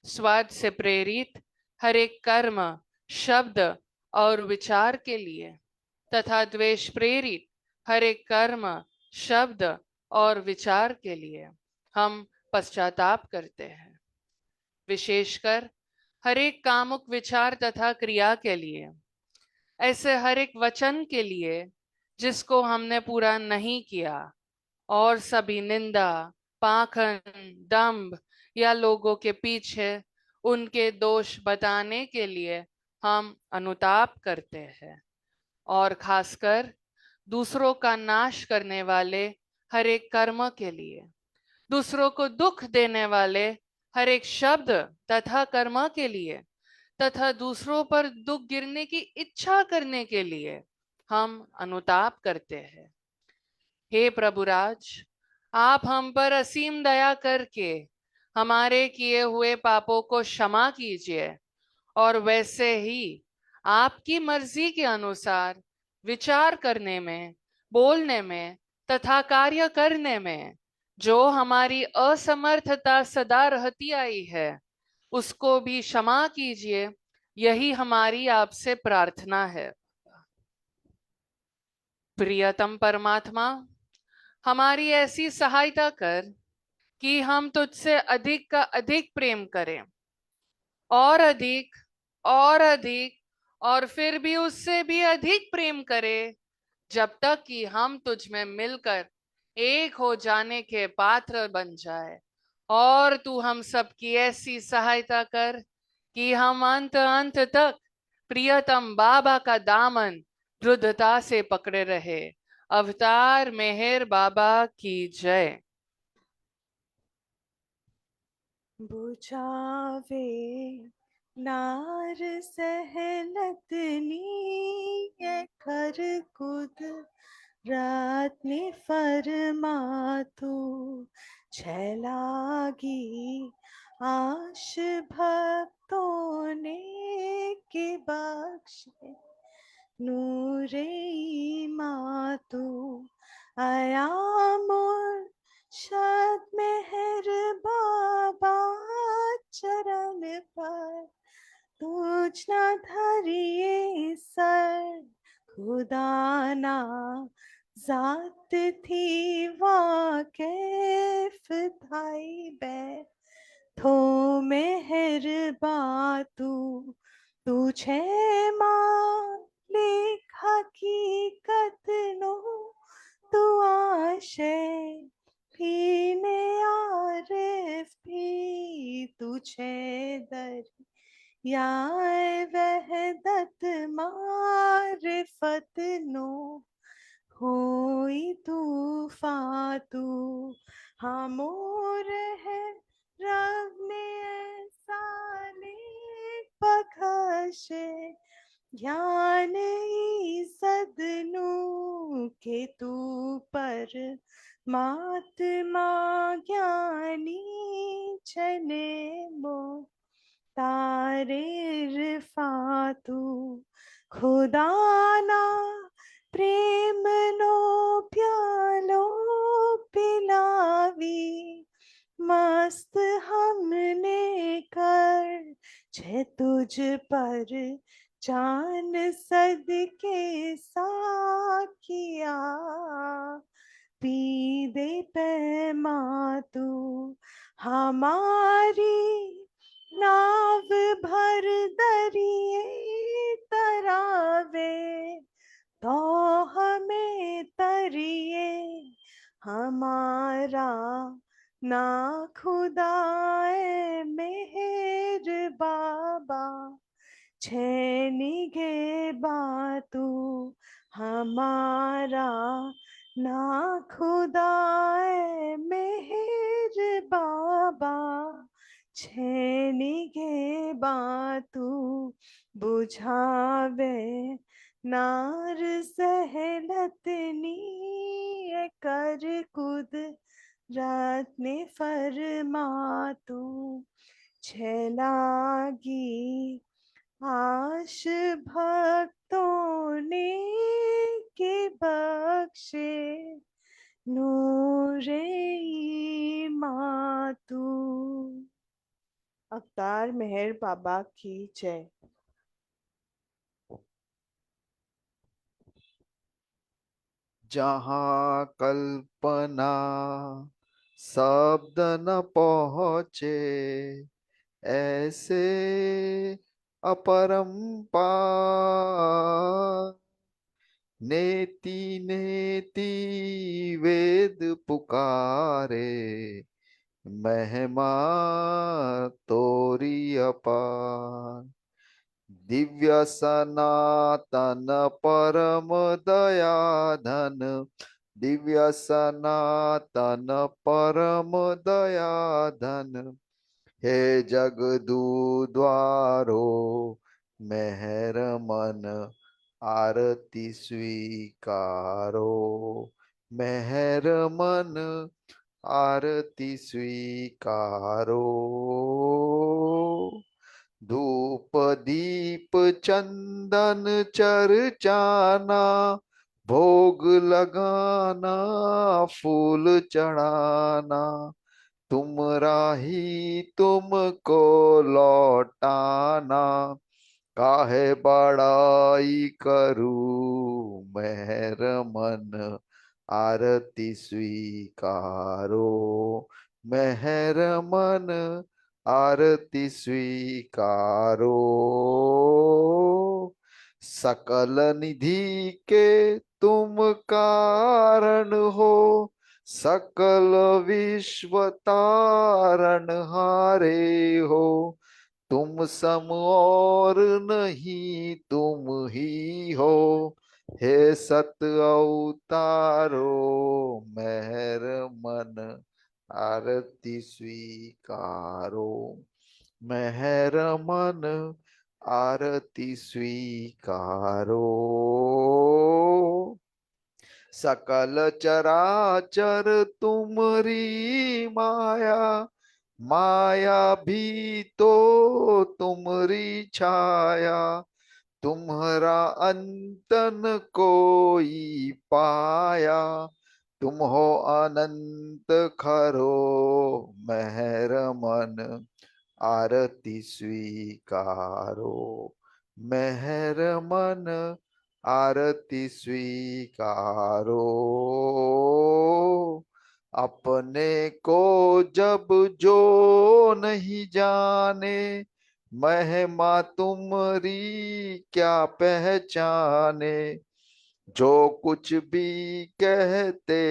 स्वार्थ से प्रेरित हर एक कर्म, शब्द और विचार के लिए तथा द्वेष प्रेरित हर एक कर्म, शब्द और विचार के लिए हम पश्चाताप करते हैं। विशेषकर हर एक कामुक विचार तथा क्रिया के लिए, ऐसे हर एक वचन के लिए जिसको हमने पूरा नहीं किया, और सभी निंदा, पाखंड, दंभ या लोगों के पीछे उनके दोष बताने के लिए हम अनुताप करते हैं। और खासकर दूसरों का नाश करने वाले हर एक कर्म के लिए, दूसरों को दुख देने वाले हर एक शब्द तथा कर्म के लिए, तथा दूसरों पर दुख गिरने की इच्छा करने के लिए हम अनुताप करते हैं। हे प्रभुराज, आप हम पर असीम दया करके हमारे किए हुए पापों को क्षमा कीजिए और वैसे ही आपकी मर्जी के अनुसार विचार करने में, बोलने में तथा कार्य करने में जो हमारी असमर्थता सदा रहती आई है उसको भी क्षमा कीजिए, यही हमारी आपसे प्रार्थना है। प्रियतम परमात्मा, हमारी ऐसी सहायता कर कि हम तुझसे अधिक का अधिक प्रेम करें, और अधिक और अधिक, और फिर भी उससे भी अधिक प्रेम करें, जब तक कि हम तुझ में मिलकर एक हो जाने के पात्र बन जाए। और तू हम सबकी ऐसी सहायता कर कि हम अंत अंत तक प्रियतम बाबा का दामन दृढ़ता से पकड़े रहे। अवतार मेहर बाबा की जय। बुझावे नार सहलतनी ये कर कुद रात ने फरमातू छैलागी आश भक्तों ने के बख्शे नूरे मातू अयामुर शद मेहर बाबा चरण पर तुझ ना धरिए सर खुदाना जात थी वाकिफ थाई बै थो मेहर बातू तुझे मालिक हकीकत नो तू आशे पीने आरिफ भी तुझे दर याए वहदत मारिफत नो होई तूफातू हमोर है रब ने ऐसा नेक बख्शे ज्ञान सदनू के तू पर महात्मा ज्ञानी छने मो तारे रिफातू खुदाना प्रेम नो प्यालो पिलावी मस्त हमने कर छे तुझ पर जान सदके साकिया पी दे पैमा तू हमारी नाव भर दरिए तरावे तो हमें तरिए हमारा ना खुदाए मेहर बाबा छेनी गे बातू हमारा ना खुदाए मेहर बाबा छेनी गे बातू बुझावे नार सहलतनी कर कुद रात ने फरमातू छैलागी आश भक्तों ने के बख्शे नूरे मातू। अवतार मेहर बाबा की जय। जहाँ कल्पना शब्द न पहुँचे ऐसे अपरंपार नेति नेति वेद पुकारे महिमा तोरी अपार दिव्य सनातन परम दयाधन, दिव्य सनातन परम दयाधन, हे जगदूद्वारो मेहर मन आरती स्वीकारो, मेहर मन आरती स्वीकारो। धूप दीप चंदन चर्चाना, भोग लगाना फूल चढ़ाना, तुम राही तुमको लौटाना, काहे बड़ाई करूं मेहर मन आरती स्वीकारो, मेहर मन आरती स्वीकारो। सकल निधि के तुम कारण हो, सकल विश्व तारण हारे हो, तुम सम और नहीं तुम ही हो, हे सत अवतारो मेहर मन आरती स्वीकारो, मेहर मन आरती स्वीकारो। सकल चराचर तुमरी माया, माया भी तो तुमरी छाया, तुम्हारा अंतन कोई पाया, तुम हो अनंत खरो मेहर मन आरती स्वीकारो, मेहर मन आरती स्वीकारो। अपने को जब जो नहीं जाने, महिमा तुमरी क्या पहचाने, जो कुछ भी कहते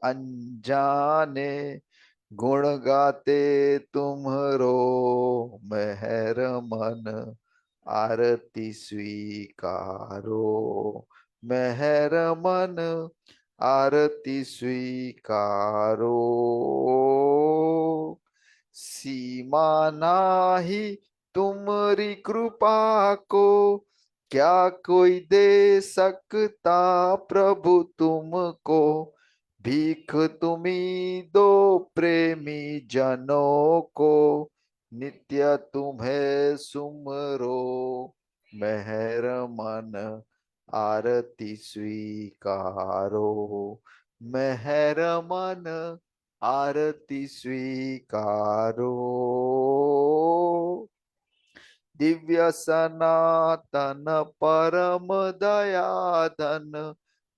अनजाने, गुण गाते तुम्हरो मेहर मन आरती स्वीकारो, मेहर मन आरती स्वीकारो। सीमा नाही तुमरी कृपा को, क्या कोई दे सकता प्रभु तुमको, भीख तुम्ही दो प्रेमी जनों को, नित्य तुम्हें सुमरो मेहर मन आरती स्वीकारो, मेहर मन आरती स्वीकारो। दिव्य सनातन परम दयाधन,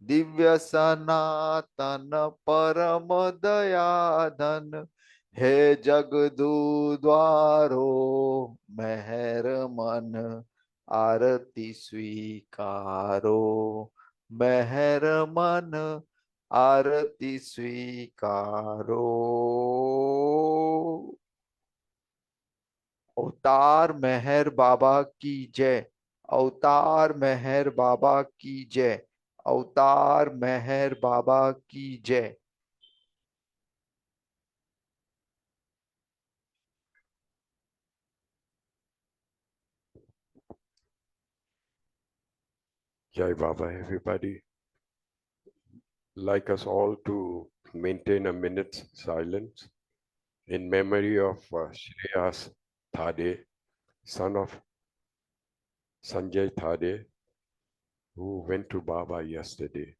दिव्य सनातन परम दयाधन, हे जगदूद्वारो मेहर मन आरती स्वीकारो, मेहर मन आरती स्वीकारो। अवतार मेहर बाबा की जय, अवतार मेहर बाबा की जय, अवतार मेहर बाबा की जय। Jai Baba, everybody. Like us all to maintain a minute's silence in memory of Shreyas Thade, son of Sanjay Thade, who went to Baba yesterday.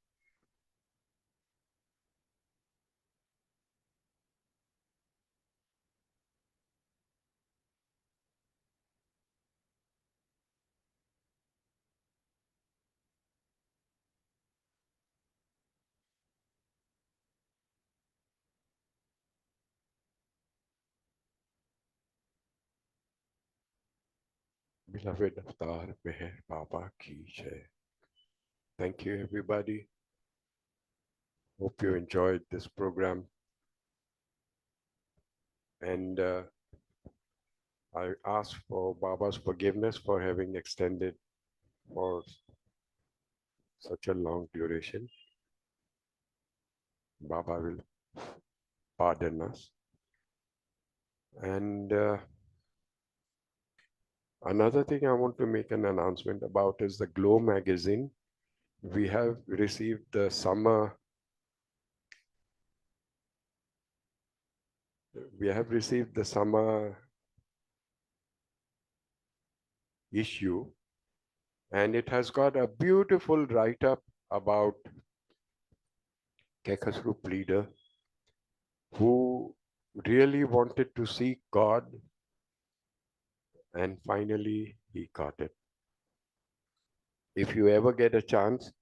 Beloved Avatar Meher Baba Ki Jai. Thank you, everybody. Hope you enjoyed this program. And I ask for Baba's forgiveness for having extended for such a long duration. Baba will pardon us. And another thing I want to make an announcement about is the Glow magazine. We have received the summer issue, and it has got a beautiful write-up about Kekasrup leader who really wanted to seek God, and finally he got it. If you ever get a chance,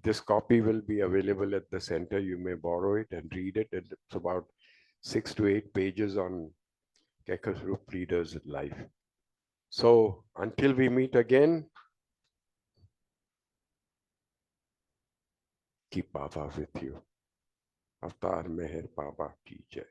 this copy will be available at the center. You may borrow it and read it. It's about 6 to 8 pages on Kekasrup leader's life. So until we meet again, keep Baba with you. Avatar Meher Baba ki jai.